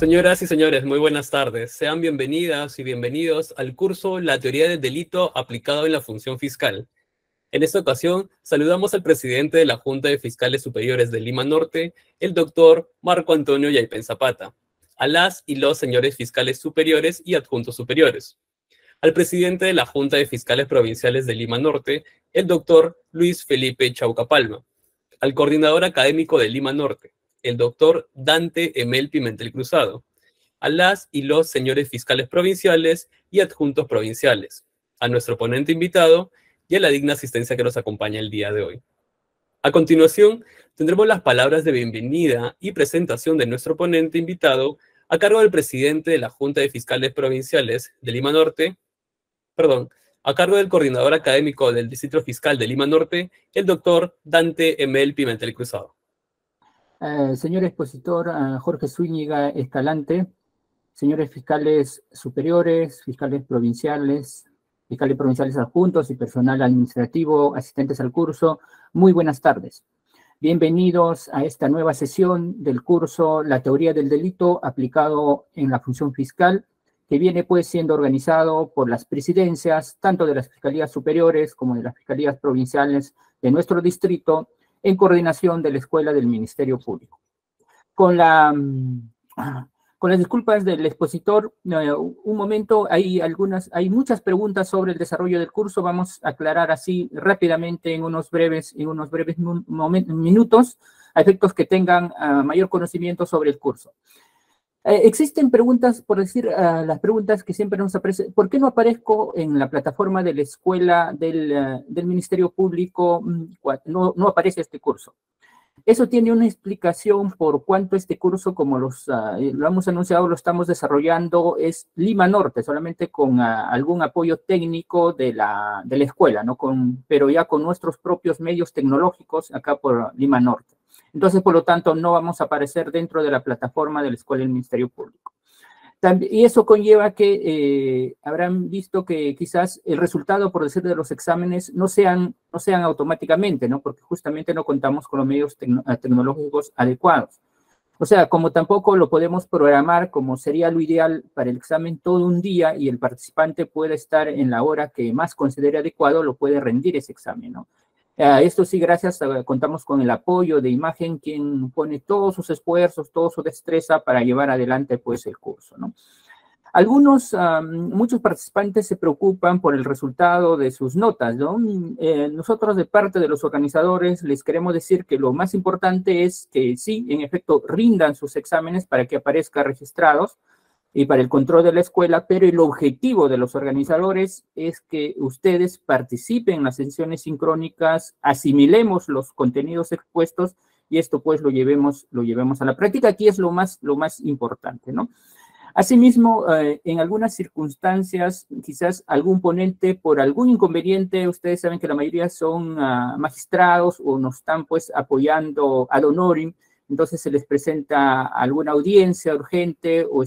Señoras y señores, muy buenas tardes. Sean bienvenidas y bienvenidos al curso La teoría del delito aplicado en la función fiscal. En esta ocasión, saludamos al presidente de la Junta de Fiscales Superiores de Lima Norte, el doctor Marco Antonio Yaipen Zapata, a las y los señores fiscales superiores y adjuntos superiores, al presidente de la Junta de Fiscales Provinciales de Lima Norte, el doctor Luis Felipe Chauca Palma, al coordinador académico de Lima Norte, el doctor Dante Emel Pimentel Cruzado, a las y los señores fiscales provinciales y adjuntos provinciales, a nuestro ponente invitado y a la digna asistencia que nos acompaña el día de hoy. A continuación, tendremos las palabras de bienvenida y presentación de nuestro ponente invitado a cargo del presidente de la Junta de Fiscales Provinciales de Lima Norte, a cargo del coordinador académico del Distrito Fiscal de Lima Norte, el doctor Dante Emel Pimentel Cruzado. Señor expositor Jorge Zúñiga Escalante, señores fiscales superiores, fiscales provinciales adjuntos y personal administrativo, asistentes al curso, muy buenas tardes. Bienvenidos a esta nueva sesión del curso La teoría del delito aplicado en la función fiscal, que viene pues siendo organizado por las presidencias, tanto de las fiscalías superiores como de las fiscalías provinciales de nuestro distrito, en coordinación de la Escuela del Ministerio Público. Con las disculpas del expositor, un momento, hay muchas preguntas sobre el desarrollo del curso, vamos a aclarar así rápidamente en unos breves minutos, a efectos que tengan mayor conocimiento sobre el curso. Existen preguntas, por decir, las preguntas que siempre nos aparecen. ¿Por qué no aparezco en la plataforma de la escuela del Ministerio Público? No aparece este curso. Eso tiene una explicación por cuanto este curso, como lo hemos anunciado, lo estamos desarrollando, es Lima Norte, solamente con algún apoyo técnico de la escuela, ¿no? Pero ya con nuestros propios medios tecnológicos acá por Lima Norte. Entonces, por lo tanto, no vamos a aparecer dentro de la plataforma de la Escuela del Ministerio Público. Y eso conlleva que habrán visto que quizás el resultado, por decir, de los exámenes no sean automáticamente, ¿no? Porque justamente no contamos con los medios tecnológicos adecuados. O sea, como tampoco lo podemos programar como sería lo ideal para el examen todo un día y el participante puede estar en la hora que más considere adecuado, lo puede rendir ese examen, ¿no? Esto sí, gracias, contamos con el apoyo de Imagen, quien pone todos sus esfuerzos, toda su destreza para llevar adelante pues el curso, ¿no? Muchos participantes se preocupan por el resultado de sus notas, ¿no? Nosotros de parte de los organizadores les queremos decir que lo más importante es que sí, en efecto, rindan sus exámenes para que aparezcan registrados y para el control de la escuela, pero el objetivo de los organizadores es que ustedes participen en las sesiones sincrónicas, asimilemos los contenidos expuestos y esto pues lo llevemos a la práctica. Aquí es lo más importante, ¿no? Asimismo, en algunas circunstancias, quizás algún ponente por algún inconveniente, ustedes saben que la mayoría son magistrados o nos están pues apoyando ad honorem, entonces se les presenta alguna audiencia urgente o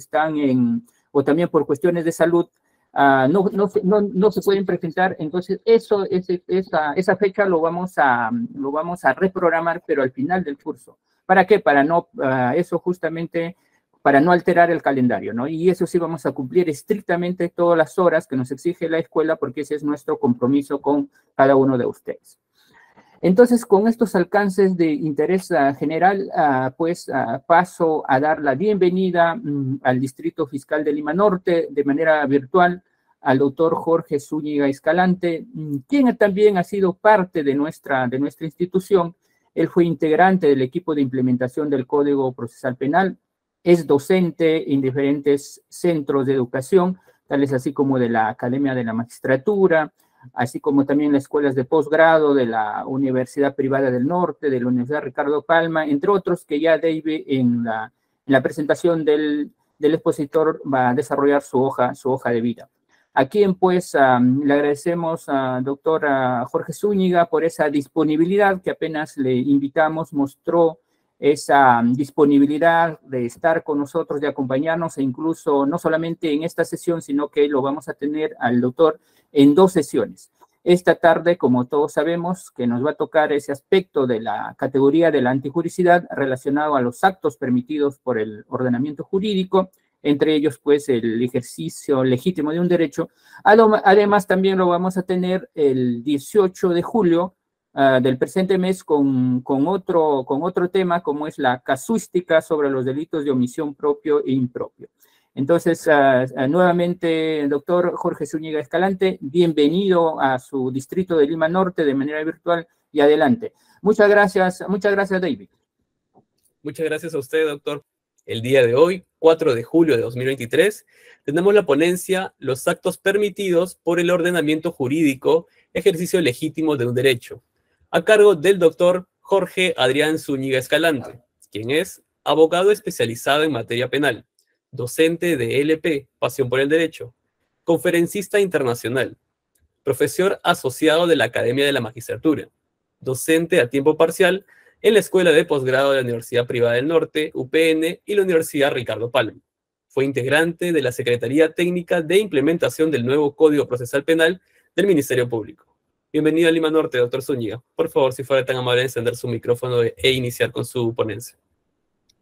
también por cuestiones de salud, no se pueden presentar. Entonces esa fecha lo vamos a reprogramar, pero al final del curso. ¿Para qué? Eso justamente para no alterar el calendario, ¿no? Y eso sí vamos a cumplir estrictamente todas las horas que nos exige la escuela, porque ese es nuestro compromiso con cada uno de ustedes. Entonces, con estos alcances de interés general, paso a dar la bienvenida al Distrito Fiscal de Lima Norte de manera virtual al doctor Jorge Zúñiga Escalante, quien también ha sido parte de nuestra institución. Él fue integrante del equipo de implementación del Código Procesal Penal, es docente en diferentes centros de educación, tales así como de la Academia de la Magistratura, así como también las escuelas de posgrado de la Universidad Privada del Norte, de la Universidad Ricardo Palma, entre otros, que ya David en la presentación del expositor va a desarrollar su hoja de vida. A quien pues le agradecemos al doctor Jorge Zúñiga por esa disponibilidad que apenas le invitamos, mostró esa disponibilidad de estar con nosotros, de acompañarnos, e incluso no solamente en esta sesión, sino que lo vamos a tener al doctor en 2 sesiones. Esta tarde, como todos sabemos, que nos va a tocar ese aspecto de la categoría de la antijuricidad relacionado a los actos permitidos por el ordenamiento jurídico, entre ellos, pues, el ejercicio legítimo de un derecho. Además, también lo vamos a tener el 18 de julio del presente mes con otro tema, como es la casuística sobre los delitos de omisión propio e impropio. Entonces, nuevamente, el doctor Jorge Zúñiga Escalante, bienvenido a su distrito de Lima Norte de manera virtual y adelante. Muchas gracias, David. Muchas gracias a usted, doctor. El día de hoy, 4 de julio de 2023, tenemos la ponencia Los actos permitidos por el ordenamiento jurídico, ejercicio legítimo de un derecho, a cargo del doctor Jorge Adrián Zúñiga Escalante, quien es abogado especializado en materia penal, docente de LP, Pasión por el Derecho, conferencista internacional, profesor asociado de la Academia de la Magistratura, docente a tiempo parcial en la Escuela de Posgrado de la Universidad Privada del Norte, UPN, y la Universidad Ricardo Palma. Fue integrante de la Secretaría Técnica de Implementación del nuevo Código Procesal Penal del Ministerio Público. Bienvenido a Lima Norte, doctor Zúñiga. Por favor, si fuera tan amable de encender su micrófono e iniciar con su ponencia.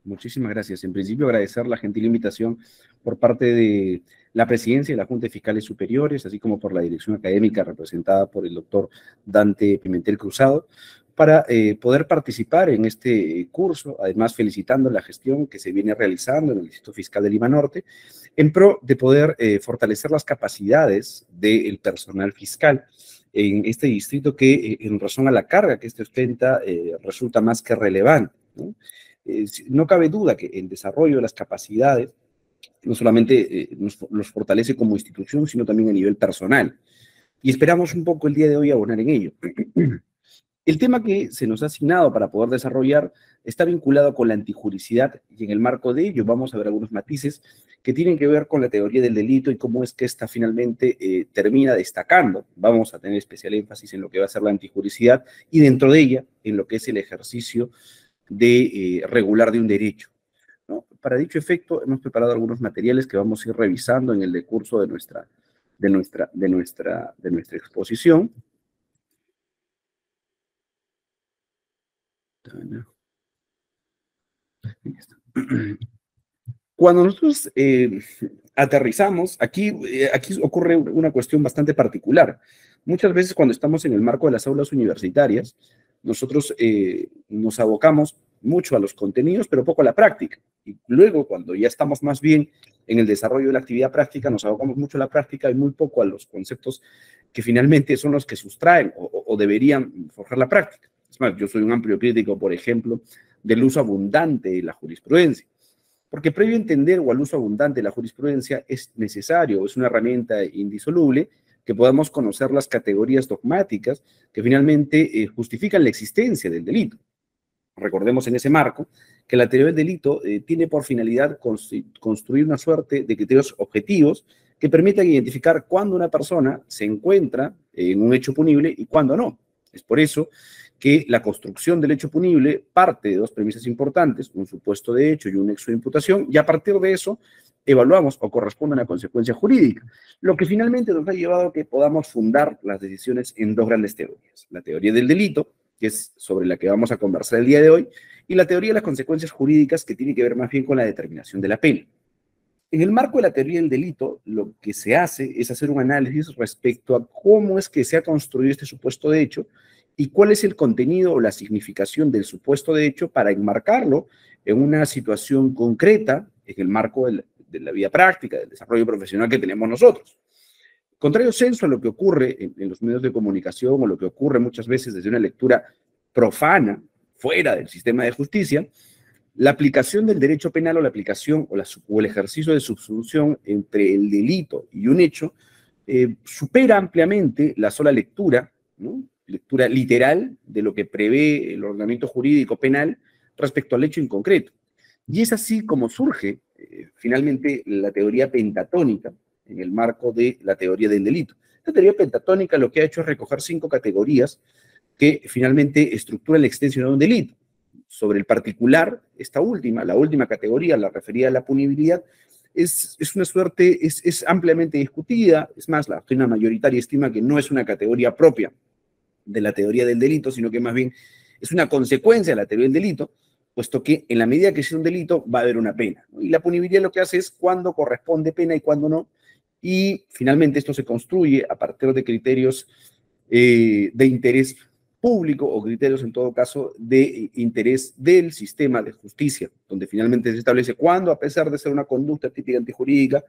Muchísimas gracias. En principio, agradecer la gentil invitación por parte de la Presidencia y la Junta de Fiscales Superiores, así como por la dirección académica representada por el doctor Dante Pimentel Cruzado, para poder participar en este curso, además felicitando la gestión que se viene realizando en el Distrito Fiscal de Lima Norte, en pro de poder fortalecer las capacidades del personal fiscal en este distrito que, en razón a la carga que este ostenta, resulta más que relevante, ¿no? No cabe duda que el desarrollo de las capacidades no solamente nos fortalece como institución, sino también a nivel personal. Y esperamos un poco el día de hoy abonar en ello. El tema que se nos ha asignado para poder desarrollar está vinculado con la antijuricidad, y en el marco de ello vamos a ver algunos matices que tienen que ver con la teoría del delito y cómo es que esta finalmente termina destacando. Vamos a tener especial énfasis en lo que va a ser la antijuricidad y dentro de ella en lo que es el ejercicio de regular de un derecho, ¿no? Para dicho efecto, hemos preparado algunos materiales que vamos a ir revisando en el decurso de nuestra exposición. Cuando nosotros aterrizamos, aquí ocurre una cuestión bastante particular. Muchas veces cuando estamos en el marco de las aulas universitarias, nosotros nos abocamos mucho a los contenidos, pero poco a la práctica. Y luego, cuando ya estamos más bien en el desarrollo de la actividad práctica, nos abocamos mucho a la práctica y muy poco a los conceptos que finalmente son los que sustraen o deberían forjar la práctica. Es más, yo soy un amplio crítico, por ejemplo, del uso abundante de la jurisprudencia. Porque previo a entender o al uso abundante de la jurisprudencia es necesario, es una herramienta indisoluble, que podamos conocer las categorías dogmáticas que finalmente justifican la existencia del delito. Recordemos en ese marco que la teoría del delito tiene por finalidad construir una suerte de criterios objetivos que permitan identificar cuándo una persona se encuentra en un hecho punible y cuándo no. Es por eso que la construcción del hecho punible parte de dos premisas importantes, un supuesto de hecho y un nexo de imputación, y a partir de eso evaluamos o corresponde a una consecuencia jurídica, lo que finalmente nos ha llevado a que podamos fundar las decisiones en dos grandes teorías: la teoría del delito, que es sobre la que vamos a conversar el día de hoy, y la teoría de las consecuencias jurídicas, que tiene que ver más bien con la determinación de la pena. En el marco de la teoría del delito, lo que se hace es hacer un análisis respecto a cómo es que se ha construido este supuesto de hecho y cuál es el contenido o la significación del supuesto de hecho para enmarcarlo en una situación concreta en el marco de la vida práctica, del desarrollo profesional que tenemos nosotros. Contrario senso a lo que ocurre en los medios de comunicación o lo que ocurre muchas veces desde una lectura profana, fuera del sistema de justicia, la aplicación del derecho penal o la aplicación o el ejercicio de subsunción entre el delito y un hecho supera ampliamente la sola lectura, ¿no? Lectura literal de lo que prevé el ordenamiento jurídico penal respecto al hecho en concreto. Y es así como surge finalmente la teoría pentatónica en el marco de la teoría del delito. Esta teoría pentatónica lo que ha hecho es recoger 5 categorías que finalmente estructuran la extensión de un delito. Sobre el particular, la última categoría, la referida a la punibilidad, es una suerte, es ampliamente discutida. Es más, la doctrina mayoritaria estima que no es una categoría propia de la teoría del delito, sino que más bien es una consecuencia de la teoría del delito, puesto que en la medida que sea un delito va a haber una pena, ¿no? Y la punibilidad lo que hace es cuándo corresponde pena y cuándo no, y finalmente esto se construye a partir de criterios de interés público o criterios, en todo caso, de interés del sistema de justicia, donde finalmente se establece cuándo, a pesar de ser una conducta típica antijurídica,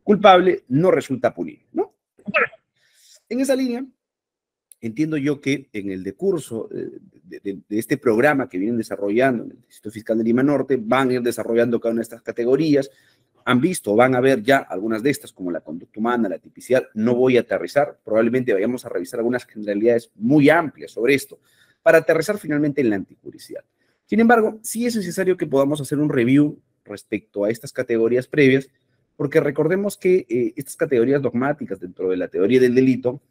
culpable, no resulta punible, ¿no? Bueno, en esa línea, entiendo yo que en el decurso de este programa que vienen desarrollando en el Distrito Fiscal de Lima Norte, van a ir desarrollando cada una de estas categorías. Han visto, van a ver ya algunas de estas, como la conducta humana, la tipicidad. No voy a aterrizar, probablemente vayamos a revisar algunas generalidades muy amplias sobre esto, para aterrizar finalmente en la antijuricidad. Sin embargo, sí es necesario que podamos hacer un review respecto a estas categorías previas, porque recordemos que estas categorías dogmáticas dentro de la teoría del delito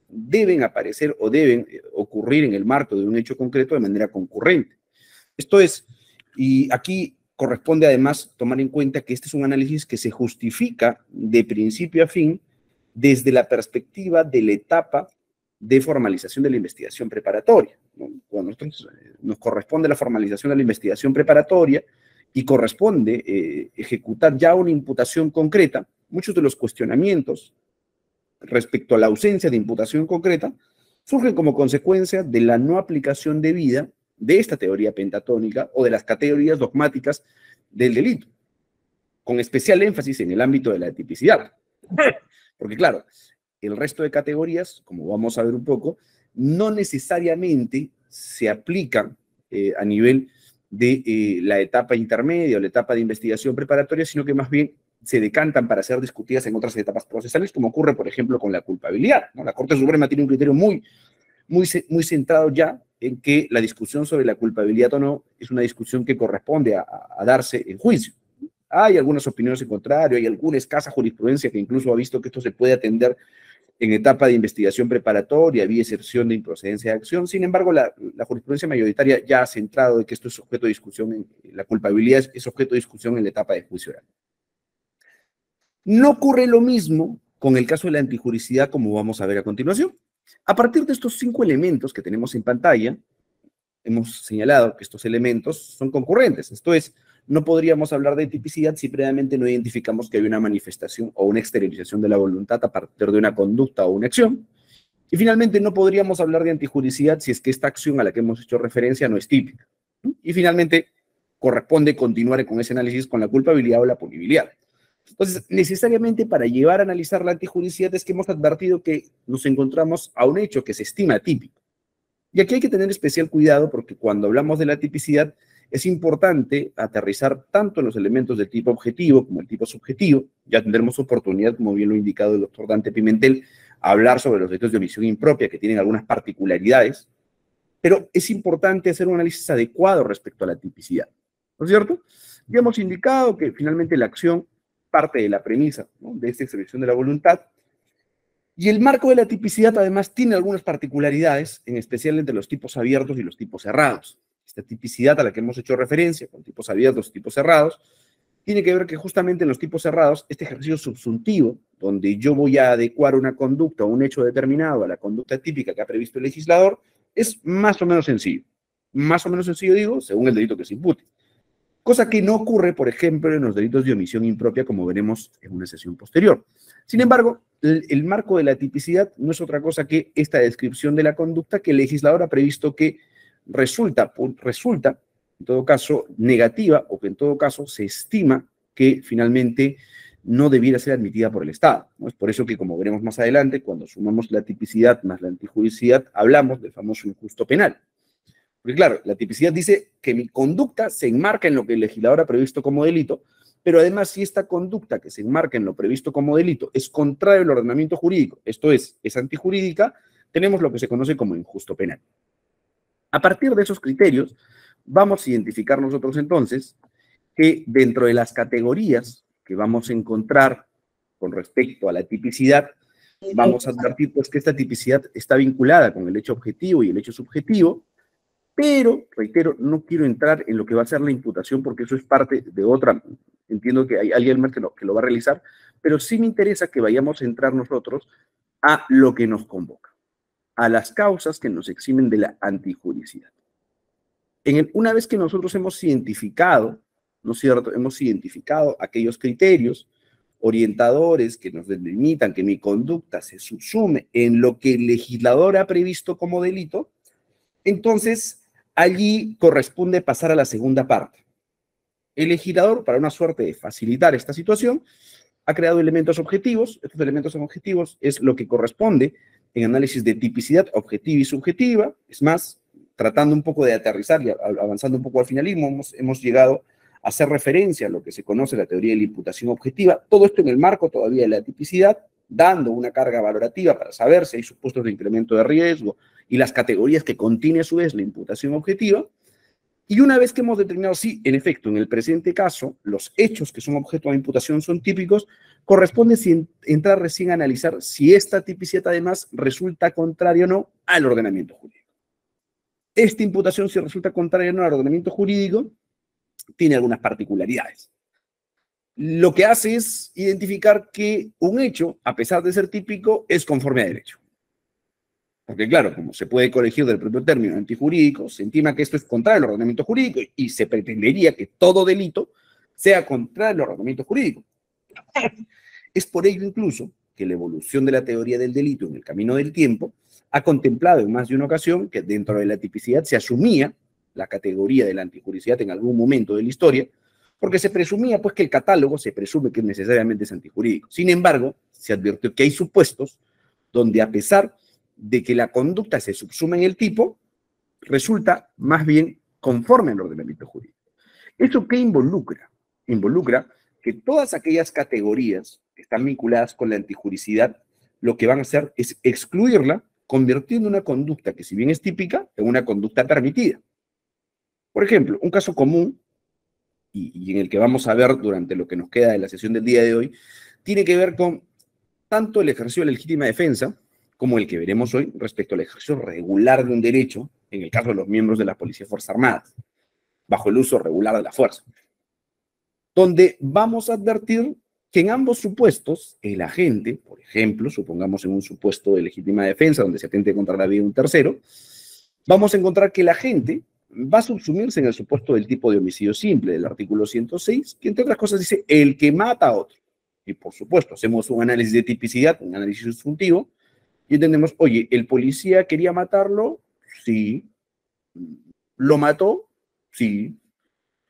deben aparecer o deben ocurrir en el marco de un hecho concreto de manera concurrente. Esto es, y aquí corresponde además tomar en cuenta que este es un análisis que se justifica de principio a fin desde la perspectiva de la etapa de formalización de la investigación preparatoria, ¿no? Cuando nosotros, nos corresponde la formalización de la investigación preparatoria y corresponde ejecutar ya una imputación concreta, muchos de los cuestionamientos respecto a la ausencia de imputación concreta surgen como consecuencia de la no aplicación debida de esta teoría pentatónica o de las categorías dogmáticas del delito, con especial énfasis en el ámbito de la tipicidad. Porque claro, el resto de categorías, como vamos a ver un poco, no necesariamente se aplican a nivel de la etapa intermedia o la etapa de investigación preparatoria, sino que más bien se decantan para ser discutidas en otras etapas procesales, como ocurre, por ejemplo, con la culpabilidad, ¿no? La Corte Suprema tiene un criterio muy centrado ya en que la discusión sobre la culpabilidad o no es una discusión que corresponde a darse en juicio. Hay algunas opiniones en contrario, hay alguna escasa jurisprudencia que incluso ha visto que esto se puede atender en etapa de investigación preparatoria, vía excepción de improcedencia de acción. Sin embargo, la jurisprudencia mayoritaria ya ha centrado de que esto es objeto de discusión, la culpabilidad es objeto de discusión en la etapa de juicio oral. No ocurre lo mismo con el caso de la antijuricidad, como vamos a ver a continuación. A partir de estos 5 elementos que tenemos en pantalla, hemos señalado que estos elementos son concurrentes. Esto es, no podríamos hablar de tipicidad si previamente no identificamos que hay una manifestación o una exteriorización de la voluntad a partir de una conducta o una acción. Y finalmente, no podríamos hablar de antijuricidad si es que esta acción a la que hemos hecho referencia no es típica. Y finalmente, corresponde continuar con ese análisis con la culpabilidad o la punibilidad. Entonces, necesariamente para llevar a analizar la antijuricidad es que hemos advertido que nos encontramos a un hecho que se estima típico. Y aquí hay que tener especial cuidado porque cuando hablamos de la tipicidad es importante aterrizar tanto en los elementos del tipo objetivo como el tipo subjetivo. Ya tendremos oportunidad, como bien lo ha indicado el doctor Dante Pimentel, a hablar sobre los delitos de omisión impropia que tienen algunas particularidades, pero es importante hacer un análisis adecuado respecto a la tipicidad, ¿no es cierto? Ya hemos indicado que finalmente la acción parte de la premisa, ¿no?, de esta expresión de la voluntad. Y el marco de la tipicidad, además, tiene algunas particularidades, en especial entre los tipos abiertos y los tipos cerrados. Esta tipicidad a la que hemos hecho referencia, con tipos abiertos y tipos cerrados, tiene que ver que justamente en los tipos cerrados, este ejercicio subsuntivo, donde yo voy a adecuar una conducta o un hecho determinado a la conducta típica que ha previsto el legislador, es más o menos sencillo. Más o menos sencillo, digo, según el delito que se impute. Cosa que no ocurre, por ejemplo, en los delitos de omisión impropia, como veremos en una sesión posterior. Sin embargo, el marco de la tipicidad no es otra cosa que esta descripción de la conducta que el legislador ha previsto que resulta, en todo caso, negativa, o que en todo caso se estima que finalmente no debiera ser admitida por el Estado, ¿no? Es por eso que, como veremos más adelante, cuando sumamos la tipicidad más la antijuricidad, hablamos del famoso injusto penal. Porque claro, la tipicidad dice que mi conducta se enmarca en lo que el legislador ha previsto como delito, pero además si esta conducta que se enmarca en lo previsto como delito es contrario al ordenamiento jurídico, esto es antijurídica, tenemos lo que se conoce como injusto penal. A partir de esos criterios, vamos a identificar nosotros entonces que dentro de las categorías que vamos a encontrar con respecto a la tipicidad, vamos a advertir pues que esta tipicidad está vinculada con el hecho objetivo y el hecho subjetivo, pero, reitero, no quiero entrar en lo que va a ser la imputación porque eso es parte de otra entiendo que hay alguien más que lo va a realizar, pero sí me interesa que vayamos a entrar nosotros a lo que nos convoca, a las causas que nos eximen de la antijuricidad. Una vez que nosotros hemos identificado, ¿no es cierto? Hemos identificado aquellos criterios orientadores que nos delimitan que mi conducta se subsume en lo que el legislador ha previsto como delito, entonces allí corresponde pasar a la segunda parte. El legislador, para una suerte de facilitar esta situación, ha creado elementos objetivos. Estos elementos objetivos es lo que corresponde en análisis de tipicidad objetiva y subjetiva. Es más, tratando un poco de aterrizar y avanzando un poco al finalismo, hemos llegado a hacer referencia a lo que se conoce la teoría de la imputación objetiva. Todo esto en el marco todavía de la tipicidad, dando una carga valorativa para saber si hay supuestos de incremento de riesgo y las categorías que contiene a su vez la imputación objetiva. Y una vez que hemos determinado si, en efecto, en el presente caso, los hechos que son objeto de imputación son típicos, corresponde entrar recién a analizar si esta tipicidad además resulta contraria o no al ordenamiento jurídico. Esta imputación, si resulta contraria o no al ordenamiento jurídico, tiene algunas particularidades. Lo que hace es identificar que un hecho, a pesar de ser típico, es conforme a derecho. Porque claro, como se puede corregir del propio término antijurídico, se estima que esto es contrario al ordenamiento jurídico y se pretendería que todo delito sea contrario al ordenamiento jurídico. Es por ello incluso que la evolución de la teoría del delito en el camino del tiempo ha contemplado en más de una ocasión que dentro de la tipicidad se asumía la categoría de la antijuricidad en algún momento de la historia, porque se presumía pues que el catálogo se presume que necesariamente es antijurídico. Sin embargo, se advirtió que hay supuestos donde a pesar de que la conducta se subsume en el tipo, resulta más bien conforme al ordenamiento jurídico. ¿Eso qué involucra? Involucra que todas aquellas categorías que están vinculadas con la antijuricidad, lo que van a hacer es excluirla, convirtiendo una conducta que si bien es típica, en una conducta permitida. Por ejemplo, un caso común, y en el que vamos a ver durante lo que nos queda de la sesión del día de hoy, tiene que ver con tanto el ejercicio de la legítima defensa, como el que veremos hoy respecto al ejercicio regular de un derecho, en el caso de los miembros de la Policía y Fuerzas Armadas, bajo el uso regular de la fuerza, donde vamos a advertir que en ambos supuestos, el agente, por ejemplo, supongamos en un supuesto de legítima defensa, donde se atente contra la vida de un tercero, vamos a encontrar que el agente va a subsumirse en el supuesto del tipo de homicidio simple del artículo 106, que entre otras cosas dice el que mata a otro. Y por supuesto, hacemos un análisis de tipicidad, un análisis subjuntivo, y entendemos, oye, ¿el policía quería matarlo? Sí. ¿Lo mató? Sí.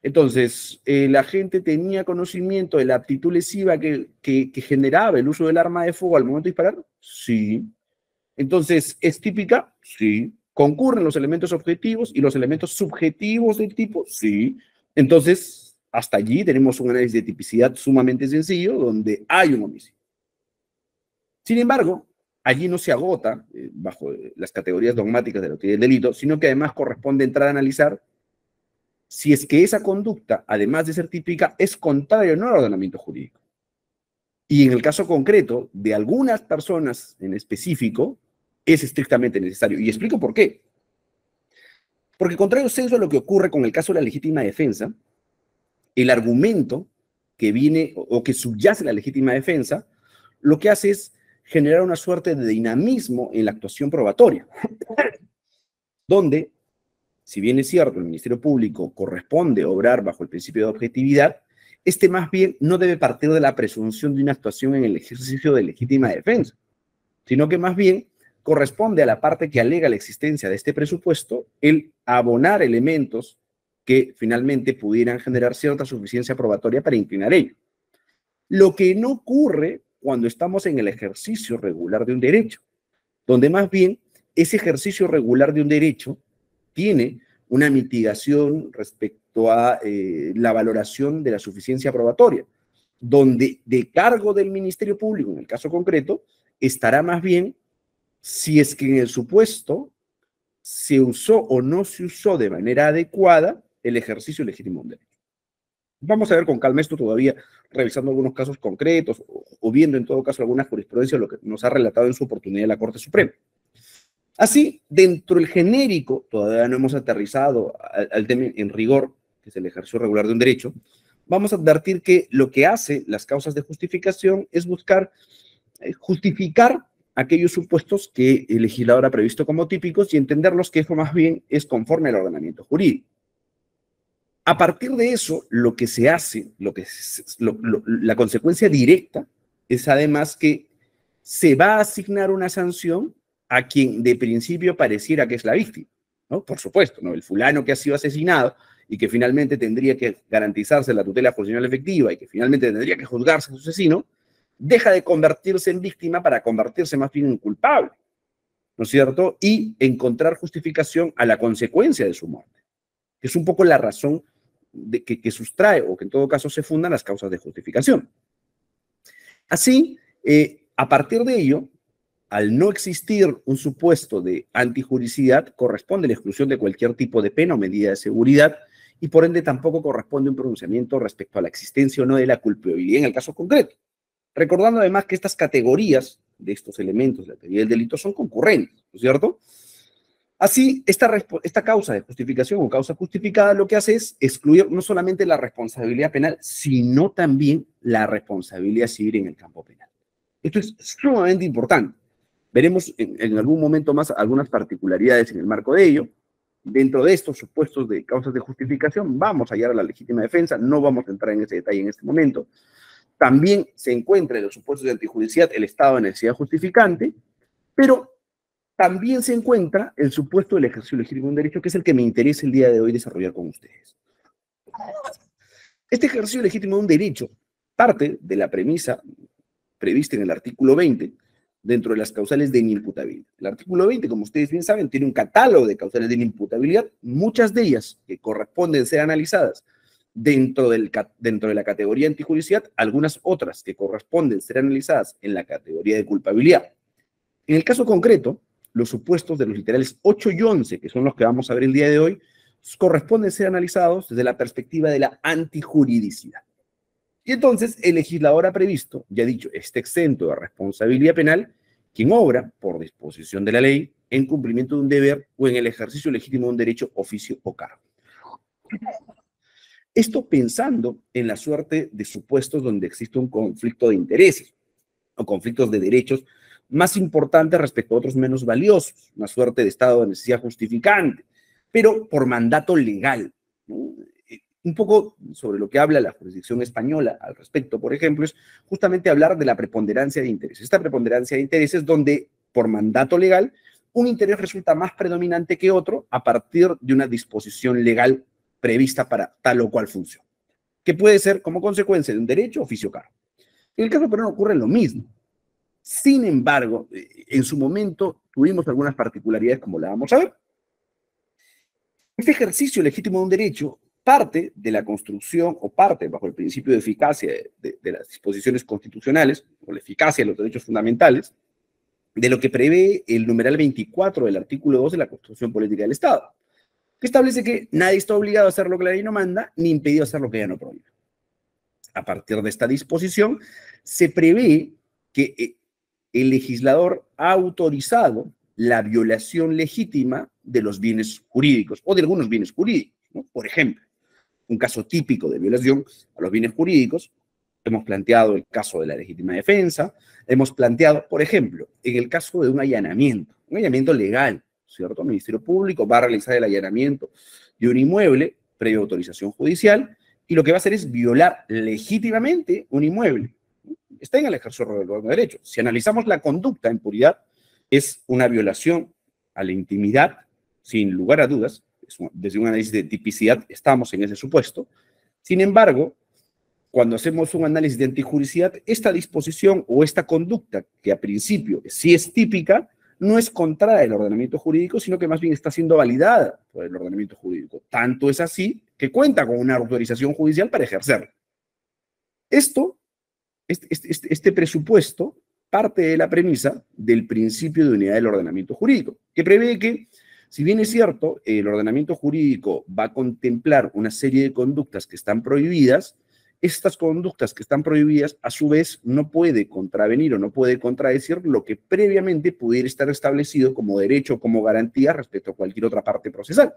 Entonces, ¿el agente tenía conocimiento de la aptitud lesiva que generaba el uso del arma de fuego al momento de disparar? Sí. Entonces, ¿es típica? Sí. ¿Concurren los elementos objetivos y los elementos subjetivos del tipo? Sí. Entonces, hasta allí tenemos un análisis de tipicidad sumamente sencillo donde hay un homicidio. Sin embargo, allí no se agota bajo las categorías dogmáticas de lo que es el delito, sino que además corresponde entrar a analizar si es que esa conducta, además de ser típica, es contraria o no al ordenamiento jurídico. Y en el caso concreto de algunas personas en específico, es estrictamente necesario. Y explico por qué. Porque contrario a lo que ocurre con el caso de la legítima defensa, el argumento que viene o que subyace la legítima defensa, lo que hace es generar una suerte de dinamismo en la actuación probatoria, donde, si bien es cierto, el Ministerio Público corresponde obrar bajo el principio de objetividad, este más bien no debe partir de la presunción de una actuación en el ejercicio de legítima defensa, sino que más bien corresponde a la parte que alega la existencia de este presupuesto el abonar elementos que finalmente pudieran generar cierta suficiencia probatoria para inclinar ello. Lo que no ocurre cuando estamos en el ejercicio regular de un derecho, donde más bien ese ejercicio regular de un derecho tiene una mitigación respecto a la valoración de la suficiencia probatoria, donde de cargo del Ministerio Público, en el caso concreto, estará más bien si es que en el supuesto se usó o no se usó de manera adecuada el ejercicio legítimo de un derecho. Vamos a ver con calma esto todavía, revisando algunos casos concretos o viendo en todo caso alguna jurisprudencia, lo que nos ha relatado en su oportunidad la Corte Suprema. Así, dentro del genérico, todavía no hemos aterrizado al tema en rigor, que es el ejercicio regular de un derecho, vamos a advertir que lo que hace las causas de justificación es buscar justificar aquellos supuestos que el legislador ha previsto como típicos y entenderlos que eso más bien es conforme al ordenamiento jurídico. A partir de eso, lo que se hace, la consecuencia directa es además que se va a asignar una sanción a quien de principio pareciera que es la víctima, ¿no? Por supuesto, ¿no? El fulano que ha sido asesinado y que finalmente tendría que garantizarse la tutela jurisdiccional efectiva y que finalmente tendría que juzgarse a su asesino, deja de convertirse en víctima para convertirse más bien en culpable, ¿no es cierto? Y encontrar justificación a la consecuencia de su muerte, que es un poco la razón que sustrae o que en todo caso se fundan las causas de justificación. Así, a partir de ello, al no existir un supuesto de antijuricidad, corresponde la exclusión de cualquier tipo de pena o medida de seguridad y por ende tampoco corresponde un pronunciamiento respecto a la existencia o no de la culpabilidad en el caso concreto. Recordando además que estas categorías de estos elementos de la teoría del delito son concurrentes, ¿no es cierto? Así, esta causa de justificación o causa justificada lo que hace es excluir no solamente la responsabilidad penal, sino también la responsabilidad civil en el campo penal. Esto es sumamente importante. Veremos en algún momento más algunas particularidades en el marco de ello. Dentro de estos supuestos de causas de justificación, vamos a hallar a la legítima defensa, no vamos a entrar en ese detalle en este momento. También se encuentra en los supuestos de antijudicialidad el estado de necesidad justificante, pero también se encuentra el supuesto del ejercicio legítimo de un derecho, que es el que me interesa el día de hoy desarrollar con ustedes. Este ejercicio legítimo de un derecho parte de la premisa prevista en el artículo 20 dentro de las causales de inimputabilidad. El artículo 20, como ustedes bien saben, tiene un catálogo de causales de inimputabilidad, muchas de ellas que corresponden ser analizadas dentro de la categoría antijudicial, algunas otras que corresponden ser analizadas en la categoría de culpabilidad. En el caso concreto, los supuestos de los literales 8 y 11, que son los que vamos a ver el día de hoy, corresponden ser analizados desde la perspectiva de la antijuridicidad. Y entonces el legislador ha previsto, ya dicho, este exento de responsabilidad penal, quien obra por disposición de la ley en cumplimiento de un deber o en el ejercicio legítimo de un derecho, oficio o cargo. Esto pensando en la suerte de supuestos donde existe un conflicto de intereses o conflictos de derechos más importantes respecto a otros menos valiosos, una suerte de estado de necesidad justificante, pero por mandato legal, ¿no? Un poco sobre lo que habla la jurisdicción española al respecto, por ejemplo, es justamente hablar de la preponderancia de intereses. Esta preponderancia de intereses donde, por mandato legal, un interés resulta más predominante que otro a partir de una disposición legal prevista para tal o cual función, que puede ser como consecuencia de un derecho, oficio o cargo. En el caso peruano ocurre lo mismo. Sin embargo, en su momento tuvimos algunas particularidades como la vamos a ver. Este ejercicio legítimo de un derecho parte de la construcción o parte bajo el principio de eficacia de las disposiciones constitucionales o la eficacia de los derechos fundamentales de lo que prevé el numeral 24 del artículo 2 de la Constitución Política del Estado, que establece que nadie está obligado a hacer lo que la ley no manda ni impedido a hacer lo que ella no prohíbe. A partir de esta disposición se prevé que el legislador ha autorizado la violación legítima de los bienes jurídicos o de algunos bienes jurídicos, ¿no? Por ejemplo, un caso típico de violación a los bienes jurídicos, hemos planteado el caso de la legítima defensa, hemos planteado, por ejemplo, en el caso de un allanamiento legal, ¿cierto? El Ministerio Público va a realizar el allanamiento de un inmueble previa autorización judicial y lo que va a hacer es violar legítimamente un inmueble. Está en el ejercicio del derecho. Si analizamos la conducta en puridad, es una violación a la intimidad, sin lugar a dudas. Desde un análisis de tipicidad estamos en ese supuesto. Sin embargo, cuando hacemos un análisis de antijuricidad, esta disposición o esta conducta, que a principio sí es típica, no es contraria al ordenamiento jurídico, sino que más bien está siendo validada por el ordenamiento jurídico. Tanto es así que cuenta con una autorización judicial para ejercerlo. Este presupuesto parte de la premisa del principio de unidad del ordenamiento jurídico, que prevé que, si bien es cierto, el ordenamiento jurídico va a contemplar una serie de conductas que están prohibidas, estas conductas que están prohibidas, a su vez, no puede contravenir o no puede contradecir lo que previamente pudiera estar establecido como derecho o como garantía respecto a cualquier otra parte procesal.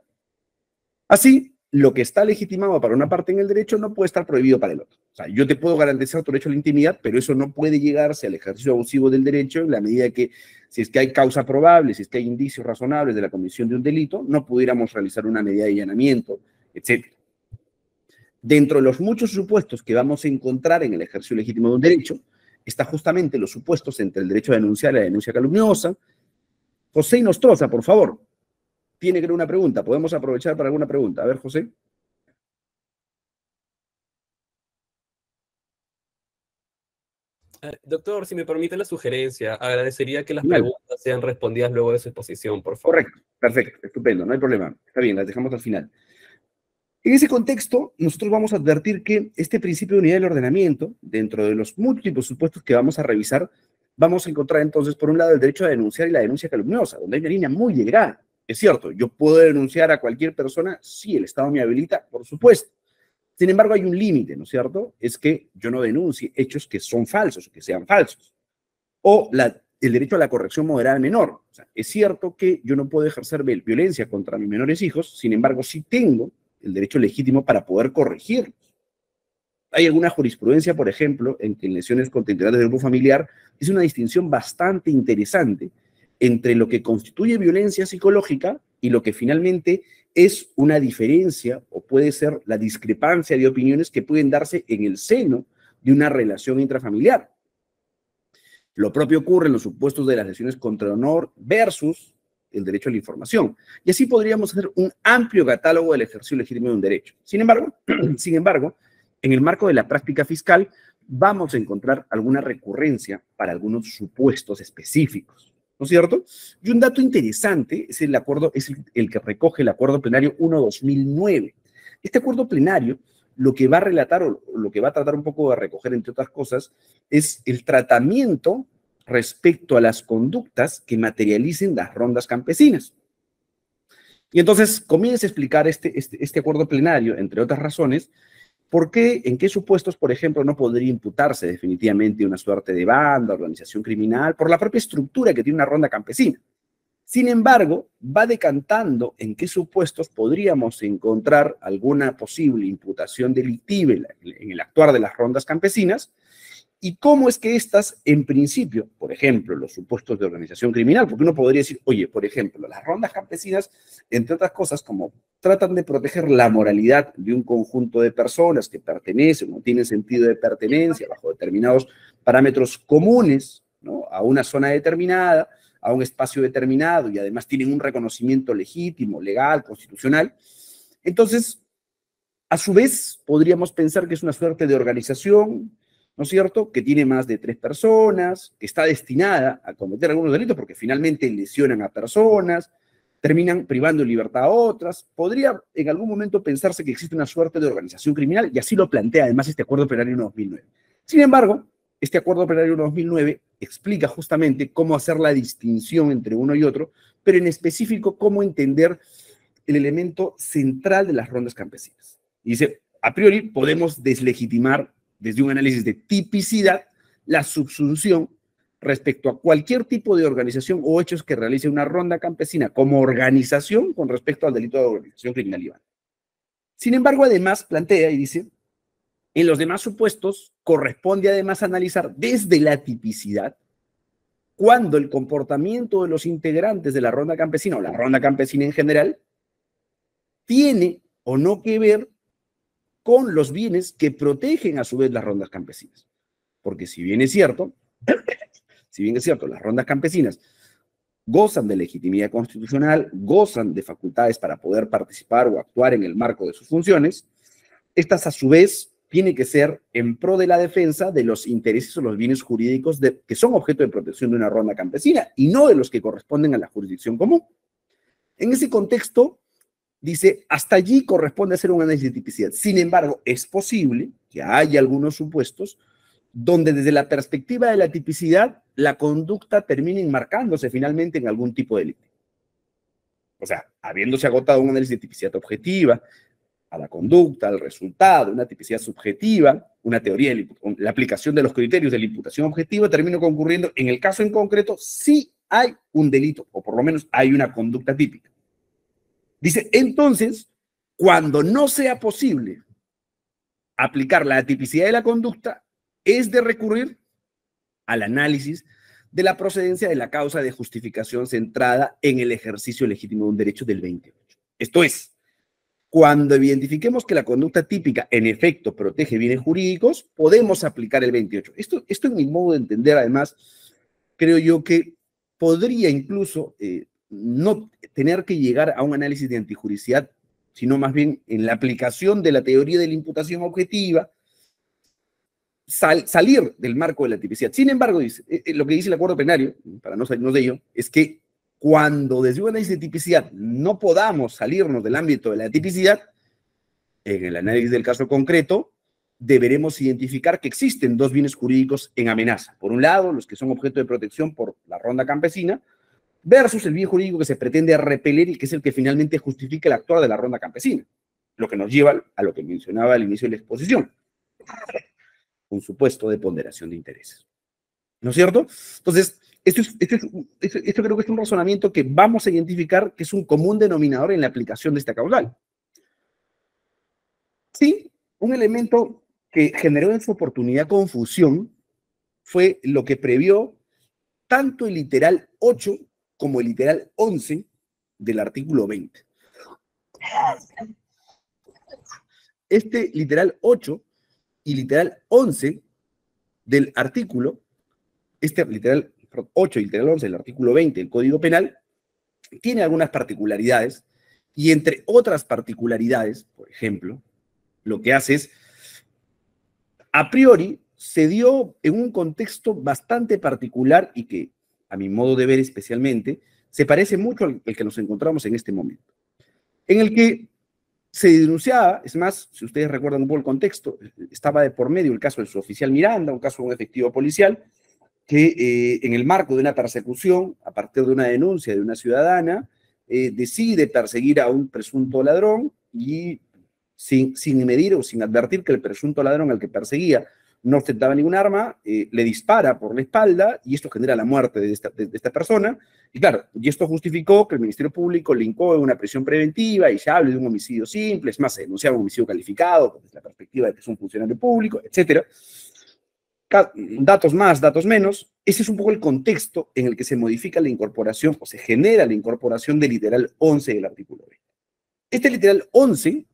Así, lo que está legitimado para una parte en el derecho no puede estar prohibido para el otro. O sea, yo te puedo garantizar tu derecho a la intimidad, pero eso no puede llegarse al ejercicio abusivo del derecho en la medida que, si es que hay causa probable, si es que hay indicios razonables de la comisión de un delito, no pudiéramos realizar una medida de allanamiento, etc. Dentro de los muchos supuestos que vamos a encontrar en el ejercicio legítimo de un derecho, está justamente los supuestos entre el derecho a denunciar y la denuncia calumniosa. José Nostroza, por favor. Tiene que ser una pregunta. ¿Podemos aprovechar para alguna pregunta? A ver, José. Doctor, si me permite la sugerencia, agradecería que las Genial. preguntas sean respondidas luego de su exposición, por favor. Correcto, perfecto, estupendo, no hay problema. Está bien, las dejamos al final. En ese contexto, nosotros vamos a advertir que este principio de unidad del ordenamiento, dentro de los múltiples supuestos que vamos a revisar, vamos a encontrar entonces, por un lado, el derecho a denunciar y la denuncia calumniosa, donde hay una línea muy delgada. Es cierto, yo puedo denunciar a cualquier persona, sí, el Estado me habilita, por supuesto. Sin embargo, hay un límite, ¿no es cierto? Es que yo no denuncie hechos que son falsos o que sean falsos. O el derecho a la corrección moderada al menor. O sea, es cierto que yo no puedo ejercer violencia contra mis menores hijos, sin embargo, sí tengo el derecho legítimo para poder corregirlos. Hay alguna jurisprudencia, por ejemplo, en que en lesiones contra integrantes del grupo familiar es una distinción bastante interesante entre lo que constituye violencia psicológica y lo que finalmente es una diferencia o puede ser la discrepancia de opiniones que pueden darse en el seno de una relación intrafamiliar. Lo propio ocurre en los supuestos de las lesiones contra el honor versus el derecho a la información. Y así podríamos hacer un amplio catálogo del ejercicio legítimo de un derecho. Sin embargo, en el marco de la práctica fiscal, vamos a encontrar alguna recurrencia para algunos supuestos específicos, ¿no es cierto? Y un dato interesante es el que recoge el Acuerdo Plenario 1/2009. Este acuerdo plenario lo que va a relatar o lo que va a tratar un poco de recoger, entre otras cosas, es el tratamiento respecto a las conductas que materialicen las rondas campesinas. Y entonces comienza a explicar este acuerdo plenario, entre otras razones, por qué, en qué supuestos, por ejemplo, no podría imputarse definitivamente una suerte de banda, organización criminal, por la propia estructura que tiene una ronda campesina. Sin embargo, va decantando en qué supuestos podríamos encontrar alguna posible imputación delictiva en el actuar de las rondas campesinas y cómo es que estas, en principio, por ejemplo, los supuestos de organización criminal, porque uno podría decir, oye, por ejemplo, las rondas campesinas, entre otras cosas, como tratan de proteger la moralidad de un conjunto de personas que pertenecen o tienen sentido de pertenencia bajo determinados parámetros comunes, ¿no?, a una zona determinada, a un espacio determinado y además tienen un reconocimiento legítimo, legal, constitucional. Entonces, a su vez, podríamos pensar que es una suerte de organización, ¿no es cierto?, que tiene más de 3 personas, que está destinada a cometer algunos delitos porque finalmente lesionan a personas, terminan privando de libertad a otras. Podría en algún momento pensarse que existe una suerte de organización criminal y así lo plantea además este Acuerdo Plenario 1/2009. Sin embargo, este Acuerdo Plenario 1/2009 explica justamente cómo hacer la distinción entre uno y otro, pero en específico cómo entender el elemento central de las rondas campesinas. Y dice, a priori podemos deslegitimar desde un análisis de tipicidad la subsunción respecto a cualquier tipo de organización o hechos que realice una ronda campesina como organización con respecto al delito de organización criminal y banda. Sin embargo, además plantea y dice, en los demás supuestos, corresponde además analizar desde la tipicidad cuando el comportamiento de los integrantes de la ronda campesina o la ronda campesina en general tiene o no que ver con los bienes que protegen a su vez las rondas campesinas. Porque si bien es cierto, las rondas campesinas gozan de legitimidad constitucional, gozan de facultades para poder participar o actuar en el marco de sus funciones, estas a su vez tiene que ser en pro de la defensa de los intereses o los bienes jurídicos que son objeto de protección de una ronda campesina y no de los que corresponden a la jurisdicción común. En ese contexto, dice, hasta allí corresponde hacer un análisis de tipicidad. Sin embargo, es posible que haya algunos supuestos donde desde la perspectiva de la tipicidad, la conducta termine enmarcándose finalmente en algún tipo de delito. O sea, habiéndose agotado un análisis de tipicidad objetiva, a la conducta, al resultado, una tipicidad subjetiva, una teoría de la aplicación de los criterios de la imputación objetiva, termina concurriendo, en el caso en concreto, sí hay un delito, o por lo menos hay una conducta típica. Dice, entonces, Cuando no sea posible aplicar la atipicidad de la conducta, es de recurrir al análisis de la procedencia de la causa de justificación centrada en el ejercicio legítimo de un derecho del 28. Esto es, cuando identifiquemos que la conducta típica en efecto protege bienes jurídicos, podemos aplicar el 28. Esto en mi modo de entender, además, creo yo que podría incluso no tener que llegar a un análisis de antijuricidad, sino más bien en la aplicación de la teoría de la imputación objetiva, salir del marco de la tipicidad. Sin embargo, dice, lo que dice el acuerdo plenario, para no salirnos de ello, es que cuando desde un análisis de tipicidad no podamos salirnos del ámbito de la tipicidad, en el análisis del caso concreto, deberemos identificar que existen dos bienes jurídicos en amenaza. Por un lado, los que son objeto de protección por la ronda campesina, versus el bien jurídico que se pretende repeler y que es el que finalmente justifica el actuar de la ronda campesina. Lo que nos lleva a lo que mencionaba al inicio de la exposición. Un supuesto de ponderación de intereses. ¿No es cierto? Entonces, esto creo que es un razonamiento que vamos a identificar que es un común denominador en la aplicación de esta causal. Sí, un elemento que generó en su oportunidad confusión fue lo que previó tanto el literal 8 como el literal 11 del artículo 20. Este literal 8 y literal 11 del artículo, este literal 8 y literal 11 del artículo 20 del Código Penal, tiene algunas particularidades, y entre otras particularidades, por ejemplo, lo que hace es, a priori, se dio en un contexto bastante particular y que, a mi modo de ver especialmente, se parece mucho al que nos encontramos en este momento, en el que se denunciaba, es más, si ustedes recuerdan un poco el contexto, estaba de por medio el caso del suboficial Miranda, un caso de un efectivo policial, que en el marco de una persecución, a partir de una denuncia de una ciudadana, decide perseguir a un presunto ladrón y sin medir o sin advertir que el presunto ladrón al que perseguía no ostentaba ningún arma, le dispara por la espalda y esto genera la muerte de esta persona. Y claro, y esto justificó que el Ministerio Público le incoe una prisión preventiva y se hable de un homicidio simple, es más, se denunciaba un homicidio calificado desde la perspectiva de que es un funcionario público, etc. Datos más, datos menos. Ese es un poco el contexto en el que se modifica la incorporación o se genera la incorporación del literal 11 del artículo 20. Este literal 11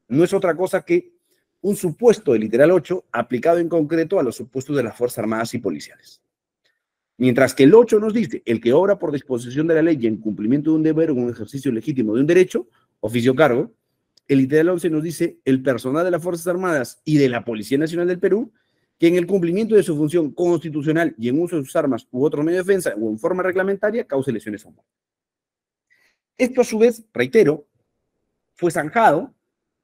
no es otra cosa que un supuesto del literal 8 aplicado en concreto a los supuestos de las Fuerzas Armadas y Policiales. Mientras que el 8 nos dice, el que obra por disposición de la ley y en cumplimiento de un deber o un ejercicio legítimo de un derecho, oficio cargo, el literal 11 nos dice, el personal de las Fuerzas Armadas y de la Policía Nacional del Perú, que en el cumplimiento de su función constitucional y en uso de sus armas u otro medio de defensa o en forma reglamentaria, cause lesiones o muerte. Esto a su vez, reitero, fue zanjado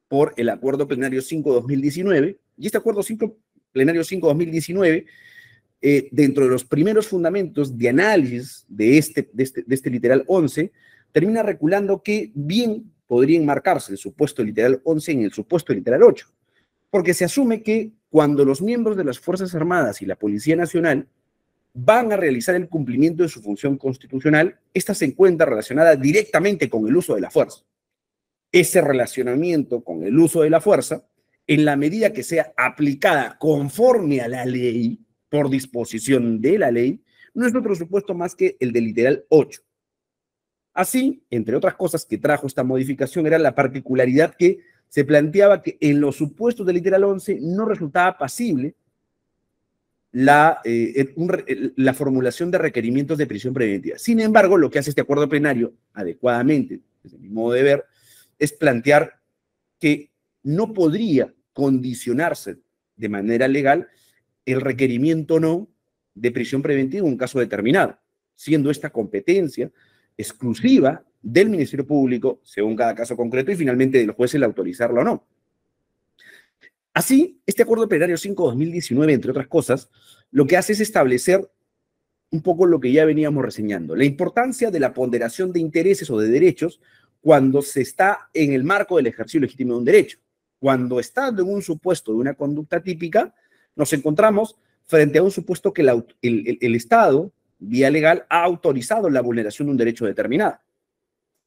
por el Acuerdo Plenario 5-2019, y este Acuerdo Plenario 5-2019, dentro de los primeros fundamentos de análisis de este literal 11, termina reculando que bien podría enmarcarse el supuesto literal 11 en el supuesto literal 8, porque se asume que cuando los miembros de las Fuerzas Armadas y la Policía Nacional van a realizar el cumplimiento de su función constitucional, esta se encuentra relacionada directamente con el uso de la fuerza. Ese relacionamiento con el uso de la fuerza, en la medida que sea aplicada conforme a la ley, por disposición de la ley, no es otro supuesto más que el del literal 8. Así, entre otras cosas que trajo esta modificación, era la particularidad que se planteaba que en los supuestos del literal 11 no resultaba pasible la formulación de requerimientos de prisión preventiva. Sin embargo, lo que hace este acuerdo plenario, adecuadamente, desde mi modo de ver, es plantear que no podría condicionarse de manera legal el requerimiento o no de prisión preventiva en un caso determinado, siendo esta competencia exclusiva del Ministerio Público, según cada caso concreto, y finalmente del juez el autorizarlo o no. Así, este Acuerdo Plenario 5-2019, entre otras cosas, lo que hace es establecer un poco lo que ya veníamos reseñando, la importancia de la ponderación de intereses o de derechos cuando se está en el marco del ejercicio legítimo de un derecho. Cuando estando en un supuesto de una conducta típica, nos encontramos frente a un supuesto que el Estado, vía legal, ha autorizado la vulneración de un derecho determinado.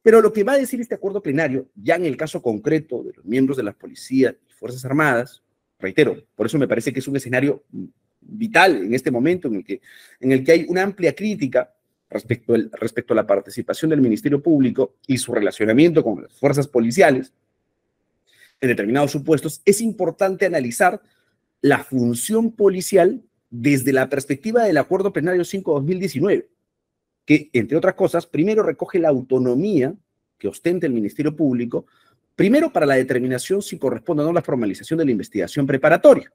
Pero lo que va a decir este acuerdo plenario, ya en el caso concreto de los miembros de la policía y Fuerzas Armadas, reitero, por eso me parece que es un escenario vital en este momento en el que hay una amplia crítica respecto a la participación del Ministerio Público y su relacionamiento con las fuerzas policiales en determinados supuestos, es importante analizar la función policial desde la perspectiva del Acuerdo Plenario 5/2019, que, entre otras cosas, primero recoge la autonomía que ostenta el Ministerio Público, primero para la determinación si corresponde o no la formalización de la investigación preparatoria.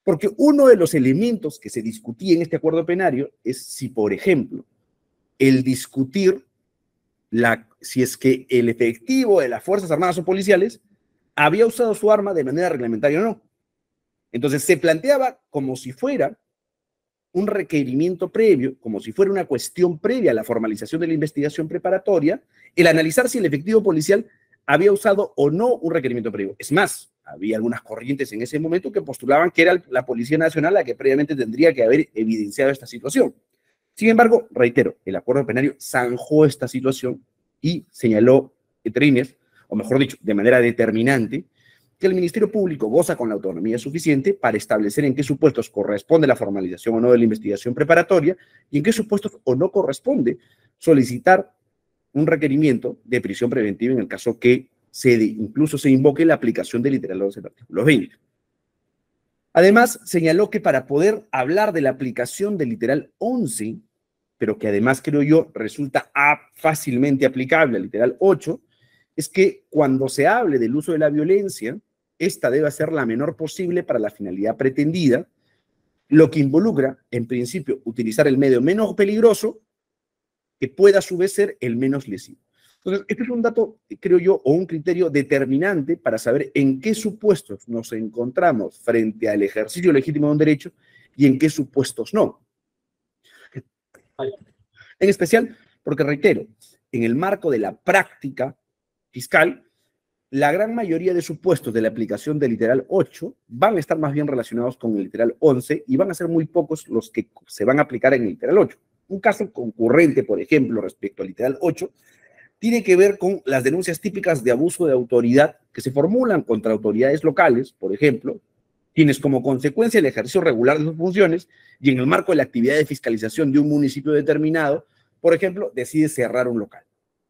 Porque uno de los elementos que se discutía en este acuerdo plenario es si, por ejemplo, el discutir si es que el efectivo de las Fuerzas Armadas o policiales había usado su arma de manera reglamentaria o no. Entonces se planteaba como si fuera un requerimiento previo, como si fuera una cuestión previa a la formalización de la investigación preparatoria, el analizar si el efectivo policial había usado o no un requerimiento previo. Es más, había algunas corrientes en ese momento que postulaban que era la Policía Nacional la que previamente tendría que haber evidenciado esta situación. Sin embargo, reitero, el acuerdo plenario zanjó esta situación y señaló, entre líneas, o mejor dicho, de manera determinante, que el Ministerio Público goza con la autonomía suficiente para establecer en qué supuestos corresponde la formalización o no de la investigación preparatoria y en qué supuestos o no corresponde solicitar un requerimiento de prisión preventiva en el caso que incluso se invoque la aplicación del literal 11 del artículo 20. Además, señaló que para poder hablar de la aplicación del literal 11, pero que además creo yo resulta fácilmente aplicable al literal 8, es que cuando se hable del uso de la violencia, esta debe ser la menor posible para la finalidad pretendida, lo que involucra, en principio, utilizar el medio menos peligroso, que pueda a su vez ser el menos lesivo. Entonces, este es un dato, creo yo, o un criterio determinante para saber en qué supuestos nos encontramos frente al ejercicio legítimo de un derecho y en qué supuestos no. En especial, porque reitero, en el marco de la práctica fiscal, la gran mayoría de supuestos de la aplicación del literal 8 van a estar más bien relacionados con el literal 11 y van a ser muy pocos los que se van a aplicar en el literal 8. Un caso concurrente, por ejemplo, respecto al literal 8, tiene que ver con las denuncias típicas de abuso de autoridad que se formulan contra autoridades locales, por ejemplo, quienes como consecuencia del ejercicio regular de sus funciones y en el marco de la actividad de fiscalización de un municipio determinado, por ejemplo, decide cerrar un local.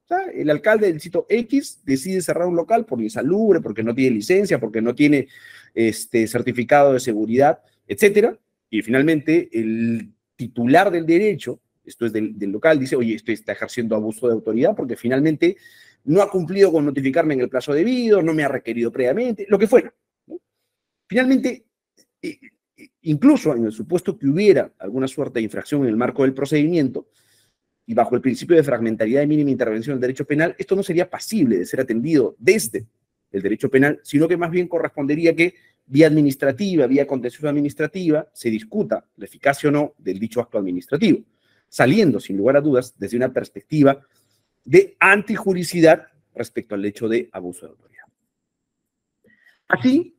O sea, el alcalde del sitio X decide cerrar un local por insalubre, porque no tiene licencia, porque no tiene certificado de seguridad, etcétera, y finalmente el titular del derecho, esto es del local, dice, oye, esto está ejerciendo abuso de autoridad porque finalmente no ha cumplido con notificarme en el plazo debido, no me ha requerido previamente, lo que fuera, ¿no? Finalmente, incluso en el supuesto que hubiera alguna suerte de infracción en el marco del procedimiento y bajo el principio de fragmentariedad de mínima intervención del derecho penal, esto no sería pasible de ser atendido desde el derecho penal, sino que más bien correspondería que vía administrativa, vía contencioso administrativa, se discuta la eficacia o no del dicho acto administrativo, saliendo, sin lugar a dudas, desde una perspectiva de antijuricidad respecto al hecho de abuso de autoridad. Así,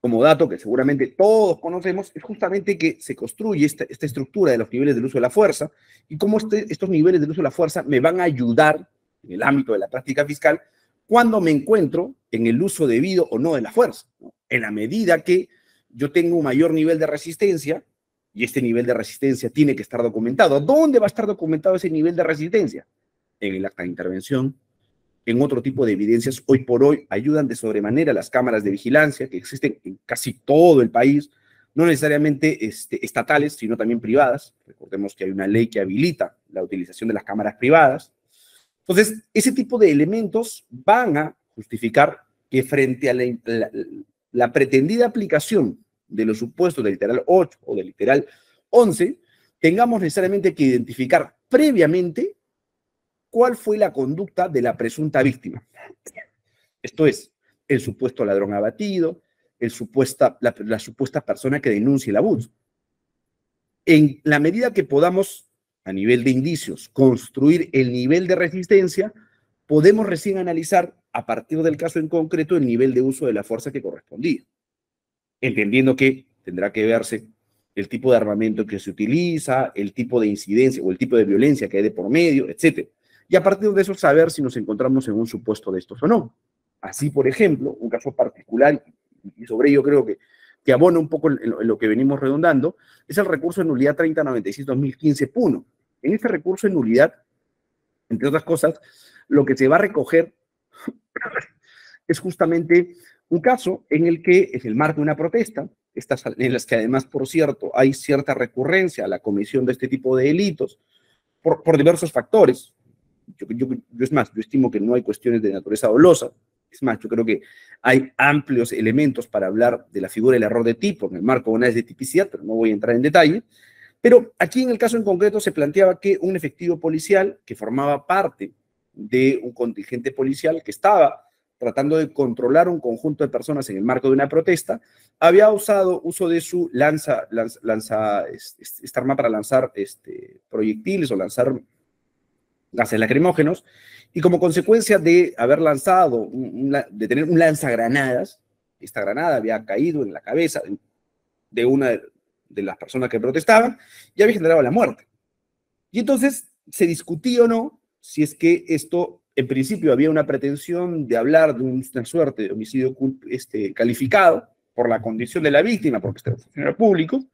como dato que seguramente todos conocemos, es justamente que se construye esta estructura de los niveles del uso de la fuerza y cómo estos niveles del uso de la fuerza me van a ayudar en el ámbito de la práctica fiscal cuando me encuentro en el uso debido o no de la fuerza, ¿no? En la medida que yo tengo un mayor nivel de resistencia, y este nivel de resistencia tiene que estar documentado. ¿Dónde va a estar documentado ese nivel de resistencia? En el acta de intervención, en otro tipo de evidencias. Hoy por hoy ayudan de sobremanera las cámaras de vigilancia que existen en casi todo el país, no necesariamente estatales, sino también privadas. Recordemos que hay una ley que habilita la utilización de las cámaras privadas. Entonces, ese tipo de elementos van a justificar que frente a la pretendida aplicación de los supuestos del literal 8 o del literal 11, tengamos necesariamente que identificar previamente cuál fue la conducta de la presunta víctima. Esto es, el supuesto ladrón abatido, la supuesta persona que denuncia el abuso. En la medida que podamos, a nivel de indicios, construir el nivel de resistencia, podemos recién analizar, a partir del caso en concreto, el nivel de uso de la fuerza que correspondía, entendiendo que tendrá que verse el tipo de armamento que se utiliza, el tipo de incidencia o el tipo de violencia que hay de por medio, etc. y a partir de eso saber si nos encontramos en un supuesto de estos o no. Así, por ejemplo, un caso particular, y sobre ello creo que abona un poco en lo que venimos redondando, es el recurso de nulidad 3096-2015 PUNO. En este recurso de nulidad, entre otras cosas, lo que se va a recoger es justamente un caso en el que es el marco de una protesta, en las que además, por cierto, hay cierta recurrencia a la comisión de este tipo de delitos por diversos factores. Yo es más, yo estimo que no hay cuestiones de naturaleza dolosa. Es más, yo creo que hay amplios elementos para hablar de la figura del error de tipo en el marco de una de tipicidad, pero no voy a entrar en detalle. Pero aquí en el caso en concreto se planteaba que un efectivo policial que formaba parte de un contingente policial que estaba tratando de controlar un conjunto de personas en el marco de una protesta, había usado uso de su esta arma para lanzar proyectiles o lanzar gases lacrimógenos, y como consecuencia de haber lanzado, de tener un lanzagranadas, esta granada había caído en la cabeza de una de las personas que protestaban y había generado la muerte. Y entonces se discutía o no si es que esto, en principio, había una pretensión de hablar de una suerte de homicidio calificado por la condición de la víctima, porque este era un funcionario público,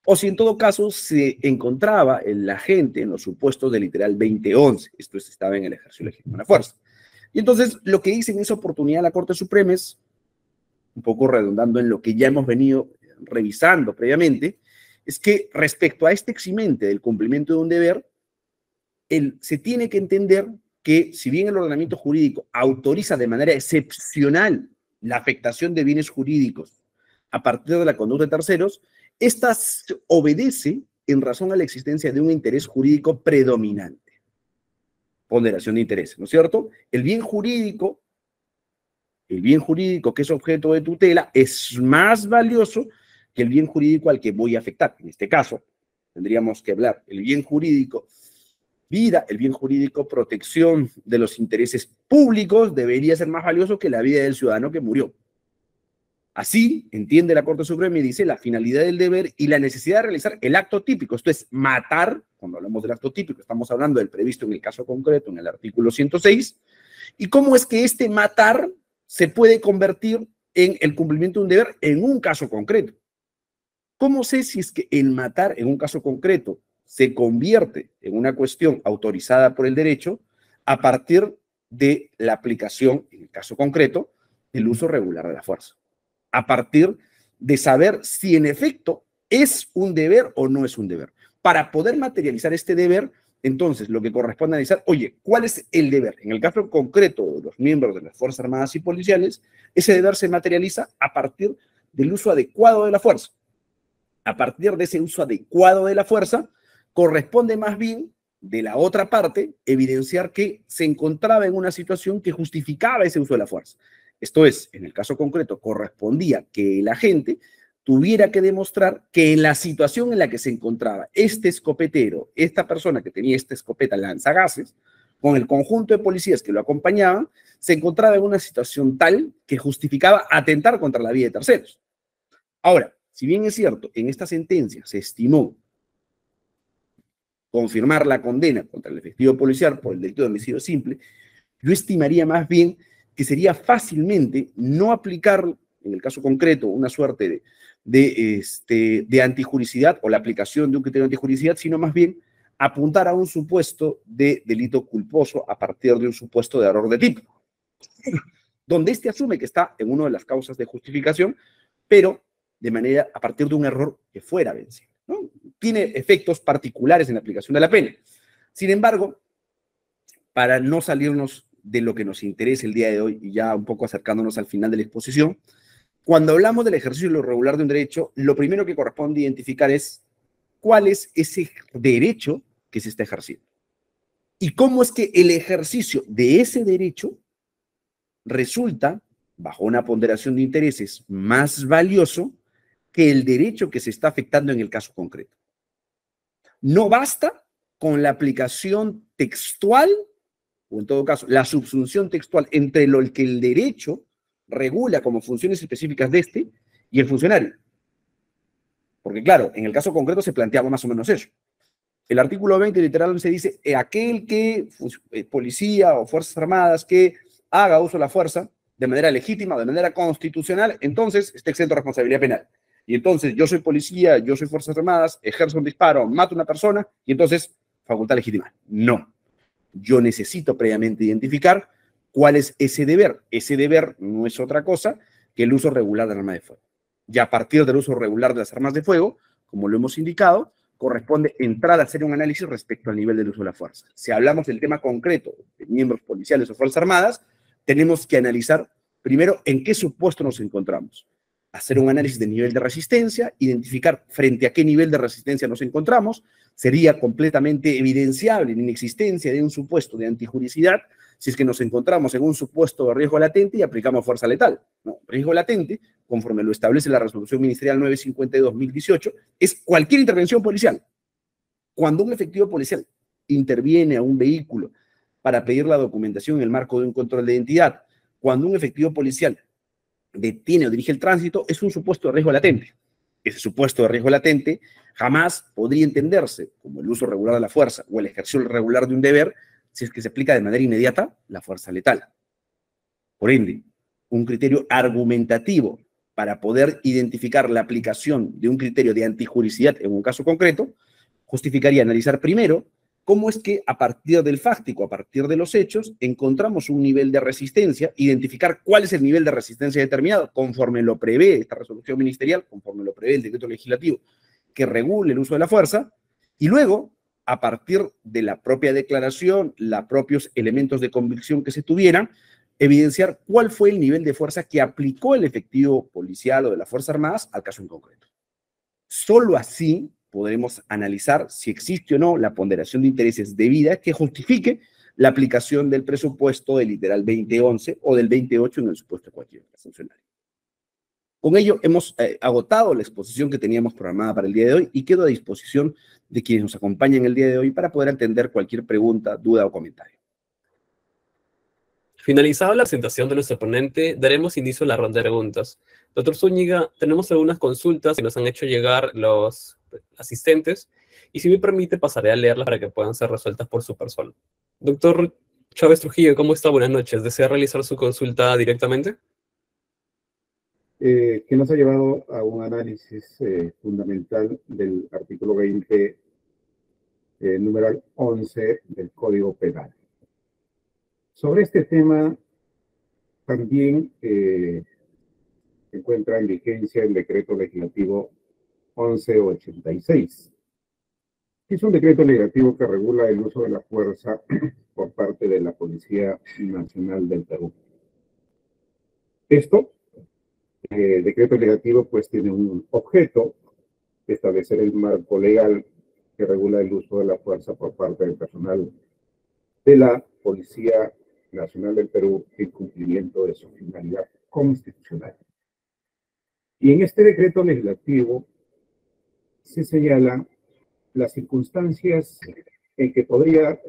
o si en todo caso se encontraba el agente en los supuestos de literal 2011, esto estaba en el ejercicio legítimo de la fuerza. Y entonces lo que dice en esa oportunidad la Corte Suprema es, un poco redundando en lo que ya hemos venido revisando previamente, es que respecto a este eximente del cumplimiento de un deber, se tiene que entender que si bien el ordenamiento jurídico autoriza de manera excepcional la afectación de bienes jurídicos a partir de la conducta de terceros, esta obedece en razón a la existencia de un interés jurídico predominante. Ponderación de intereses, ¿no es cierto? El bien jurídico que es objeto de tutela es más valioso que el bien jurídico al que voy a afectar. En este caso, tendríamos que hablar el bien jurídico vida, el bien jurídico protección de los intereses públicos debería ser más valioso que la vida del ciudadano que murió. Así entiende la Corte Suprema y dice la finalidad del deber y la necesidad de realizar el acto típico. Esto es matar, cuando hablamos del acto típico, estamos hablando del previsto en el caso concreto, en el artículo 106, y cómo es que este matar se puede convertir en el cumplimiento de un deber en un caso concreto. ¿Cómo sé si es que el matar en un caso concreto se convierte en una cuestión autorizada por el derecho a partir de la aplicación, en el caso concreto, del uso regular de la fuerza? A partir de saber si en efecto es un deber o no es un deber. Para poder materializar este deber, entonces lo que corresponde analizar, oye, ¿cuál es el deber? En el caso concreto de los miembros de las Fuerzas Armadas y Policiales, ese deber se materializa a partir del uso adecuado de la fuerza. A partir de ese uso adecuado de la fuerza, corresponde más bien de la otra parte evidenciar que se encontraba en una situación que justificaba ese uso de la fuerza. Esto es, en el caso concreto, correspondía que el agente tuviera que demostrar que en la situación en la que se encontraba este escopetero, esta persona que tenía esta escopeta lanzagases, con el conjunto de policías que lo acompañaban, se encontraba en una situación tal que justificaba atentar contra la vida de terceros. Ahora, si bien es cierto, en esta sentencia se estimó confirmar la condena contra el efectivo policial por el delito de homicidio simple, yo estimaría más bien que sería fácilmente no aplicar, en el caso concreto, una suerte de antijuricidad o la aplicación de un criterio de antijuricidad, sino más bien apuntar a un supuesto de delito culposo a partir de un supuesto de error de tipo, donde asume que está en una de las causas de justificación, pero de manera a partir de un error que fuera vencido, ¿no? Tiene efectos particulares en la aplicación de la pena. Sin embargo, para no salirnos de lo que nos interesa el día de hoy y ya un poco acercándonos al final de la exposición, cuando hablamos del ejercicio irregular de un derecho, lo primero que corresponde identificar es cuál es ese derecho que se está ejerciendo y cómo es que el ejercicio de ese derecho resulta, bajo una ponderación de intereses, más valioso que el derecho que se está afectando en el caso concreto. No basta con la aplicación textual, o en todo caso, la subsunción textual entre lo que el derecho regula como funciones específicas de este y el funcionario. Porque claro, en el caso concreto se planteaba más o menos eso. El artículo 20 literalmente dice, aquel que, policía o Fuerzas Armadas, que haga uso de la fuerza de manera legítima, de manera constitucional, entonces está exento de responsabilidad penal. Y entonces yo soy policía, yo soy Fuerzas Armadas, ejerzo un disparo, mato a una persona, y entonces, facultad legítima. No. Yo necesito previamente identificar cuál es ese deber. Ese deber no es otra cosa que el uso regular del arma de fuego. Y a partir del uso regular de las armas de fuego, como lo hemos indicado, corresponde entrar a hacer un análisis respecto al nivel del uso de la fuerza. Si hablamos del tema concreto de miembros policiales o Fuerzas Armadas, tenemos que analizar primero en qué supuesto nos encontramos. Hacer un análisis del nivel de resistencia, identificar frente a qué nivel de resistencia nos encontramos. Sería completamente evidenciable la inexistencia de un supuesto de antijuricidad si es que nos encontramos en un supuesto de riesgo latente y aplicamos fuerza letal. No, riesgo latente, conforme lo establece la Resolución Ministerial 950/2018, es cualquier intervención policial. Cuando un efectivo policial interviene a un vehículo para pedir la documentación en el marco de un control de identidad, cuando un efectivo policial detiene o dirige el tránsito, es un supuesto de riesgo latente. Ese supuesto de riesgo latente jamás podría entenderse como el uso regular de la fuerza o el ejercicio regular de un deber si es que se aplica de manera inmediata la fuerza letal. Por ende, un criterio argumentativo para poder identificar la aplicación de un criterio de antijuricidad en un caso concreto, justificaría analizar primero cómo es que a partir del fáctico, a partir de los hechos, encontramos un nivel de resistencia, identificar cuál es el nivel de resistencia determinado, conforme lo prevé esta resolución ministerial, conforme lo prevé el decreto legislativo que regule el uso de la fuerza, y luego, a partir de la propia declaración, los propios elementos de convicción que se tuvieran, evidenciar cuál fue el nivel de fuerza que aplicó el efectivo policial o de las Fuerzas Armadas al caso en concreto. Solo así podremos analizar si existe o no la ponderación de intereses debida que justifique la aplicación del presupuesto del literal 2011 o del 28 en el supuesto de cualquier funcionario. Con ello hemos agotado la exposición que teníamos programada para el día de hoy y quedo a disposición de quienes nos acompañan el día de hoy para poder atender cualquier pregunta, duda o comentario. Finalizada la presentación de nuestro ponente, daremos inicio a la ronda de preguntas. Doctor Zúñiga, tenemos algunas consultas que nos han hecho llegar los asistentes y si me permite pasaré a leerlas para que puedan ser resueltas por su persona. Doctor Chávez Trujillo, ¿cómo está? Buenas noches. ¿Desea realizar su consulta directamente? Que nos ha llevado a un análisis fundamental del artículo 20, numeral 11 del Código Penal. Sobre este tema también se encuentra en vigencia el decreto legislativo 1186. Es un decreto legislativo que regula el uso de la fuerza por parte de la Policía Nacional del Perú. Esto decreto legislativo pues tiene un objeto, establecer el marco legal que regula el uso de la fuerza por parte del personal de la Policía Nacional del Perú en cumplimiento de su finalidad constitucional. Y en este decreto legislativo se señala las circunstancias en que podría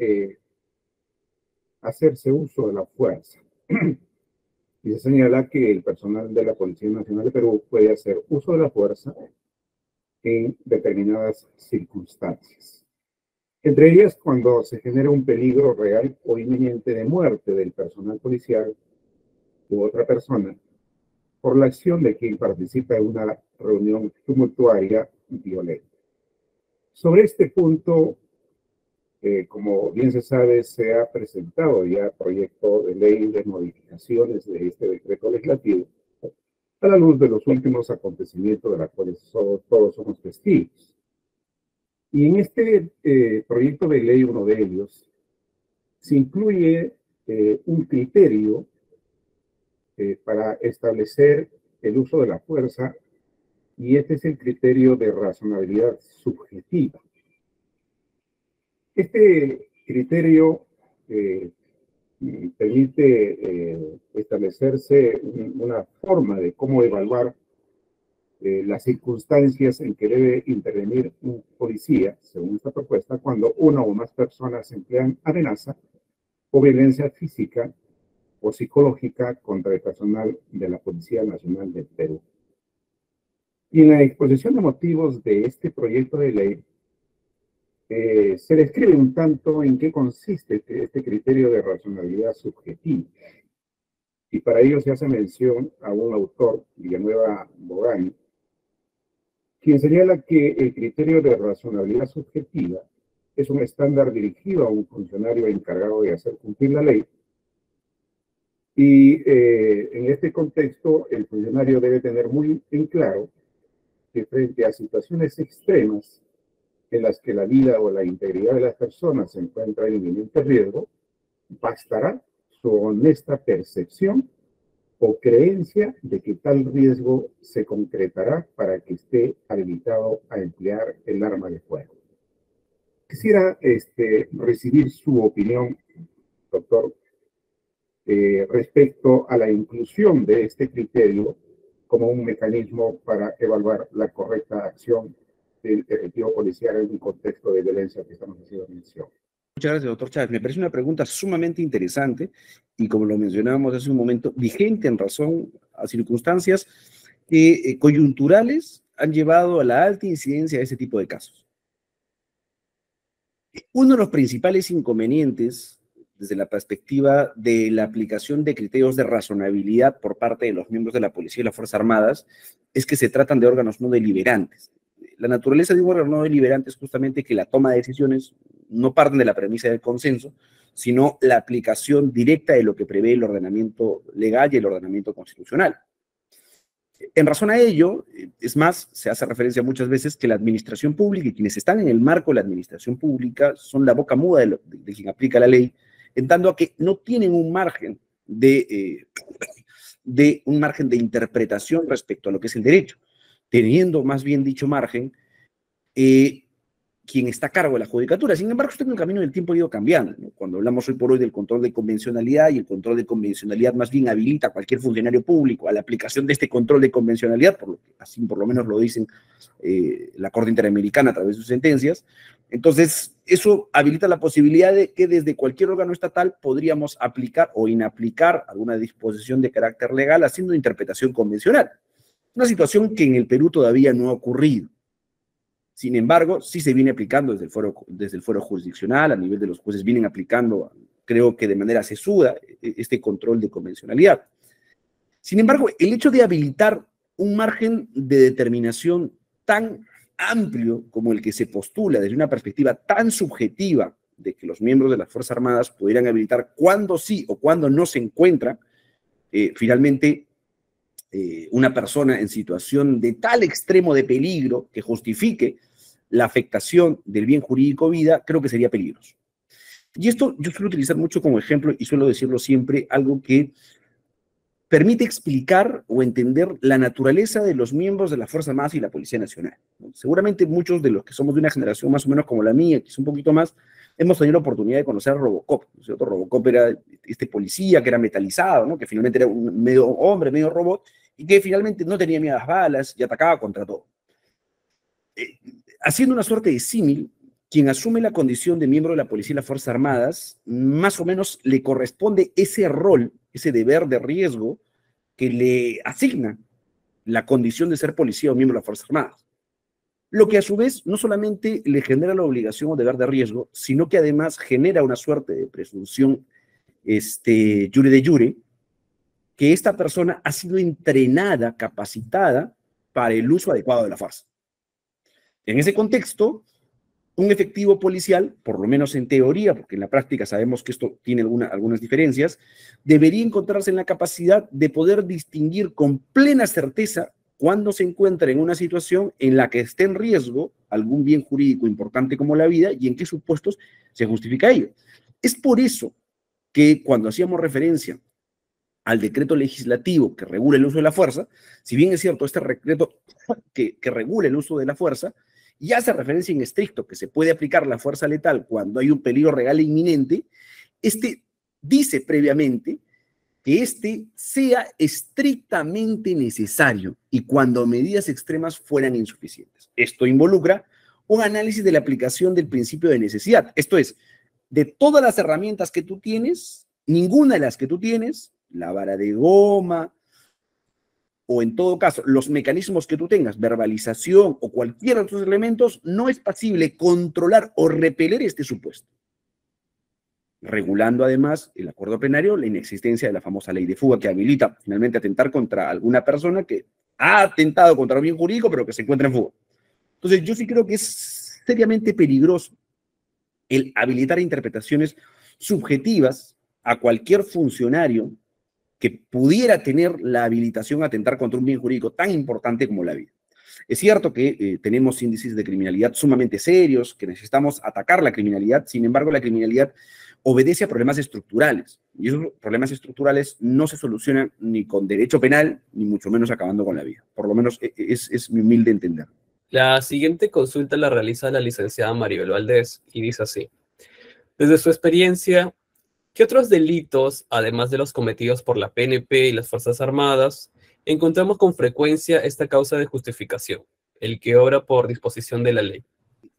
hacerse uso de la fuerza. Y se señala que el personal de la Policía Nacional de Perú puede hacer uso de la fuerza en determinadas circunstancias. Entre ellas, cuando se genera un peligro real o inminente de muerte del personal policial u otra persona por la acción de quien participa en una reunión tumultuaria y violenta. Sobre este punto, como bien se sabe, se ha presentado ya proyecto de ley de modificaciones de este decreto legislativo a la luz de los últimos acontecimientos de los cuales todos somos testigos. Y en este proyecto de ley, uno de ellos, se incluye un criterio para establecer el uso de la fuerza, y este es el criterio de razonabilidad subjetiva. Este criterio permite establecerse una forma de cómo evaluar las circunstancias en que debe intervenir un policía, según esta propuesta, cuando una o más personas emplean amenaza o violencia física o psicológica contra el personal de la Policía Nacional del Perú. Y en la exposición de motivos de este proyecto de ley, se describe un tanto en qué consiste este criterio de racionalidad subjetiva. Y para ello se hace mención a un autor, Villanueva Bogani, quien señala que el criterio de racionalidad subjetiva es un estándar dirigido a un funcionario encargado de hacer cumplir la ley. Y en este contexto, el funcionario debe tener muy en claro que frente a situaciones extremas en las que la vida o la integridad de las personas se encuentra en inminente riesgo, bastará su honesta percepción o creencia de que tal riesgo se concretará para que esté habilitado a emplear el arma de fuego. Quisiera recibir su opinión, doctor, respecto a la inclusión de este criterio como un mecanismo para evaluar la correcta acción del efectivo policial en un contexto de violencia que estamos haciendo mención. Muchas gracias, doctor Chávez. Me parece una pregunta sumamente interesante y, como lo mencionábamos hace un momento, vigente en razón a circunstancias que, coyunturales han llevado a la alta incidencia de ese tipo de casos. Uno de los principales inconvenientes desde la perspectiva de la aplicación de criterios de razonabilidad por parte de los miembros de la policía y las Fuerzas Armadas es que se tratan de órganos no deliberantes. La naturaleza de un órgano no deliberante es justamente que la toma de decisiones no parten de la premisa del consenso, sino la aplicación directa de lo que prevé el ordenamiento legal y el ordenamiento constitucional. En razón a ello, es más, se hace referencia muchas veces que la administración pública y quienes están en el marco de la administración pública son la boca muda de quien aplica la ley, en tanto a que no tienen un margen de interpretación respecto a lo que es el derecho, teniendo más bien dicho margen quien está a cargo de la judicatura. Sin embargo, usted en el camino del tiempo ha ido cambiando, ¿no? Cuando hablamos hoy por hoy del control de convencionalidad, y el control de convencionalidad más bien habilita a cualquier funcionario público a la aplicación de este control de convencionalidad, así por lo menos lo dicen la Corte Interamericana a través de sus sentencias. Entonces, eso habilita la posibilidad de que desde cualquier órgano estatal podríamos aplicar o inaplicar alguna disposición de carácter legal haciendo interpretación convencional. Una situación que en el Perú todavía no ha ocurrido. Sin embargo, sí se viene aplicando desde el fuero jurisdiccional, a nivel de los jueces vienen aplicando, creo que de manera sesuda, este control de convencionalidad. Sin embargo, el hecho de habilitar un margen de determinación tan amplio como el que se postula desde una perspectiva tan subjetiva de que los miembros de las Fuerzas Armadas pudieran habilitar cuándo sí o cuándo no se encuentra finalmente una persona en situación de tal extremo de peligro que justifique la afectación del bien jurídico vida, creo que sería peligroso. Y esto yo suelo utilizar mucho como ejemplo y suelo decirlo siempre, algo que permite explicar o entender la naturaleza de los miembros de las Fuerzas Armadas y la Policía Nacional, ¿no? Seguramente muchos de los que somos de una generación más o menos como la mía, quizá un poquito más, hemos tenido la oportunidad de conocer a Robocop, ¿no es cierto? Robocop era este policía que era metalizado, ¿no? Que finalmente era un medio hombre, medio robot, y que finalmente no tenía miedo a las balas y atacaba contra todo. Haciendo una suerte de símil, quien asume la condición de miembro de la Policía y las Fuerzas Armadas, más o menos le corresponde ese rol, ese deber de riesgo que le asigna la condición de ser policía o miembro de las Fuerzas Armadas. Lo que a su vez no solamente le genera la obligación o deber de riesgo, sino que además genera una suerte de presunción jure de jure, que esta persona ha sido entrenada, capacitada para el uso adecuado de la fuerza. En ese contexto, un efectivo policial, por lo menos en teoría, porque en la práctica sabemos que esto tiene algunas diferencias, debería encontrarse en la capacidad de poder distinguir con plena certeza cuando se encuentra en una situación en la que esté en riesgo algún bien jurídico importante como la vida y en qué supuestos se justifica ello. Es por eso que cuando hacíamos referencia al decreto legislativo que regula el uso de la fuerza, si bien es cierto, este decreto que regula el uso de la fuerza, y hace referencia en estricto que se puede aplicar la fuerza letal cuando hay un peligro real e inminente, dice previamente que sea estrictamente necesario y cuando medidas extremas fueran insuficientes. Esto involucra un análisis de la aplicación del principio de necesidad. Esto es, de todas las herramientas que tú tienes, ninguna de las que tú tienes, la vara de goma, o en todo caso, los mecanismos que tú tengas, verbalización o cualquiera de esos elementos, no es posible controlar o repeler este supuesto. Regulando además el acuerdo plenario la inexistencia de la famosa ley de fuga que habilita finalmente atentar contra alguna persona que ha atentado contra un bien jurídico pero que se encuentra en fuga. Entonces yo sí creo que es seriamente peligroso el habilitar interpretaciones subjetivas a cualquier funcionario que pudiera tener la habilitación a atentar contra un bien jurídico tan importante como la vida. Es cierto que tenemos índices de criminalidad sumamente serios, que necesitamos atacar la criminalidad, sin embargo la criminalidad obedece a problemas estructurales, y esos problemas estructurales no se solucionan ni con derecho penal, ni mucho menos acabando con la vida. Por lo menos es mi humilde entender. La siguiente consulta la realiza la licenciada Maribel Valdés y dice así: desde su experiencia, ¿qué otros delitos, además de los cometidos por la PNP y las Fuerzas Armadas, encontramos con frecuencia esta causa de justificación, el que obra por disposición de la ley?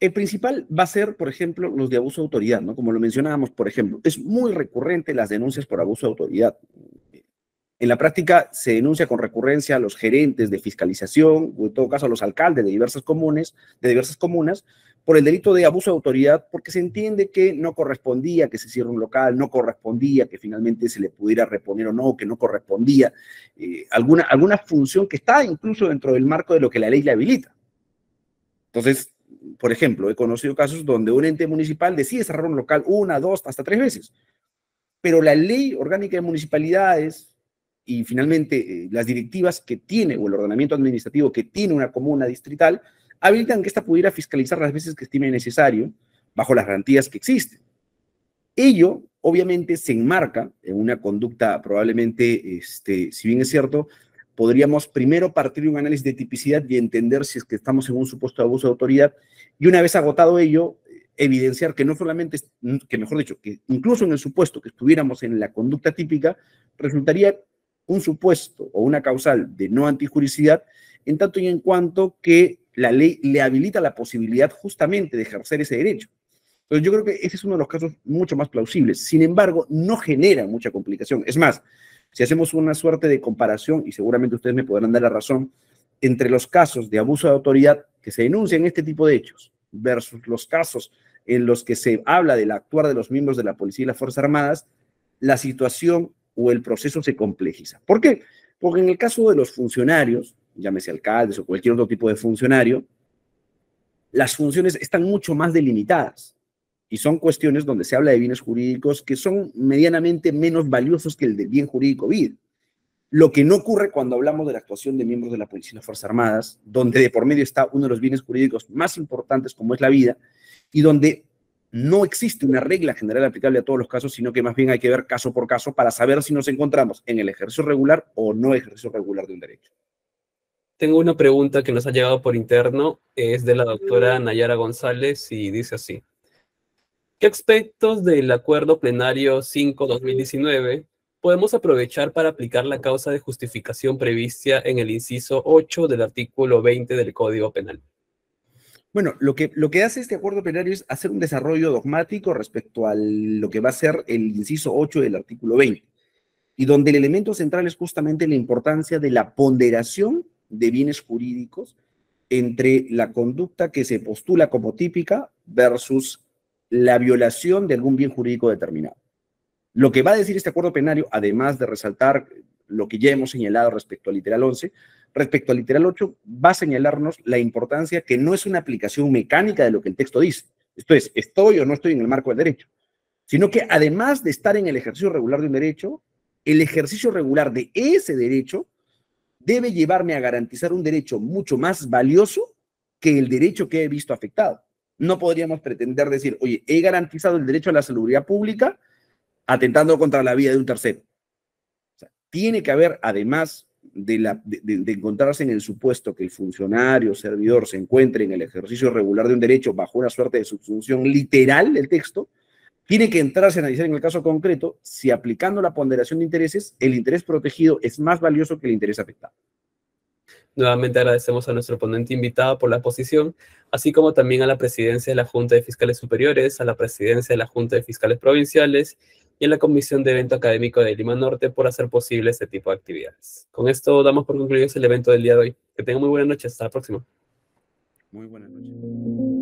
El principal va a ser, por ejemplo, los de abuso de autoridad, ¿no? Como lo mencionábamos, por ejemplo, es muy recurrente las denuncias por abuso de autoridad. En la práctica se denuncia con recurrencia a los gerentes de fiscalización, o en todo caso a los alcaldes de diversas comunas, por el delito de abuso de autoridad, porque se entiende que no correspondía que se cierre un local, no correspondía que finalmente se le pudiera reponer o no, que no correspondía alguna función que está incluso dentro del marco de lo que la ley le habilita. Entonces, por ejemplo, he conocido casos donde un ente municipal decide cerrar un local 1, 2, hasta 3 veces, pero la ley orgánica de municipalidades y finalmente las directivas que tiene, o el ordenamiento administrativo que tiene una comuna distrital, habilitan que ésta pudiera fiscalizar las veces que estime necesario, bajo las garantías que existen. Ello, obviamente, se enmarca en una conducta probablemente, si bien es cierto, podríamos primero partir de un análisis de tipicidad y entender si es que estamos en un supuesto de abuso de autoridad, y una vez agotado ello, evidenciar que no solamente, que mejor dicho, que incluso en el supuesto que estuviéramos en la conducta típica, resultaría un supuesto o una causal de no antijuricidad, en tanto y en cuanto que la ley le habilita la posibilidad justamente de ejercer ese derecho. Entonces yo creo que ese es uno de los casos mucho más plausibles. Sin embargo, no genera mucha complicación. Es más, si hacemos una suerte de comparación, y seguramente ustedes me podrán dar la razón, entre los casos de abuso de autoridad que se denuncian este tipo de hechos versus los casos en los que se habla del actuar de los miembros de la policía y las Fuerzas Armadas, la situación o el proceso se complejiza. ¿Por qué? Porque en el caso de los funcionarios, llámese alcaldes o cualquier otro tipo de funcionario, las funciones están mucho más delimitadas y son cuestiones donde se habla de bienes jurídicos que son medianamente menos valiosos que el del bien jurídico vida. Lo que no ocurre cuando hablamos de la actuación de miembros de la policía y las Fuerzas Armadas, donde de por medio está uno de los bienes jurídicos más importantes como es la vida, y donde no existe una regla general aplicable a todos los casos, sino que más bien hay que ver caso por caso para saber si nos encontramos en el ejercicio regular o no ejercicio regular de un derecho. Tengo una pregunta que nos ha llegado por interno, es de la doctora Nayara González y dice así: ¿qué aspectos del Acuerdo Plenario 5/2019 podemos aprovechar para aplicar la causa de justificación prevista en el inciso 8 del artículo 20 del Código Penal? Bueno, lo que hace este acuerdo plenario es hacer un desarrollo dogmático respecto a lo que va a ser el inciso 8 del artículo 20, y donde el elemento central es justamente la importancia de la ponderación de bienes jurídicos entre la conducta que se postula como típica versus la violación de algún bien jurídico determinado. Lo que va a decir este acuerdo plenario, además de resaltar lo que ya hemos señalado respecto al literal 11, respecto al literal 8, va a señalarnos la importancia que no es una aplicación mecánica de lo que el texto dice. Esto es, estoy o no estoy en el marco del derecho, sino que además de estar en el ejercicio regular de un derecho, el ejercicio regular de ese derecho debe llevarme a garantizar un derecho mucho más valioso que el derecho que he visto afectado. No podríamos pretender decir, oye, he garantizado el derecho a la salubridad pública atentando contra la vida de un tercero. O sea, tiene que haber, además de encontrarse en el supuesto que el funcionario o servidor se encuentre en el ejercicio regular de un derecho bajo una suerte de subsunción literal del texto, tiene que entrarse a analizar en el caso concreto si aplicando la ponderación de intereses, el interés protegido es más valioso que el interés afectado. Nuevamente agradecemos a nuestro ponente invitado por la exposición, así como también a la presidencia de la Junta de Fiscales Superiores, a la presidencia de la Junta de Fiscales Provinciales y en la Comisión de Evento Académico de Lima Norte por hacer posible este tipo de actividades. Con esto damos por concluido el evento del día de hoy. Que tengan muy buena noche. Hasta la próxima. Muy buenas noches.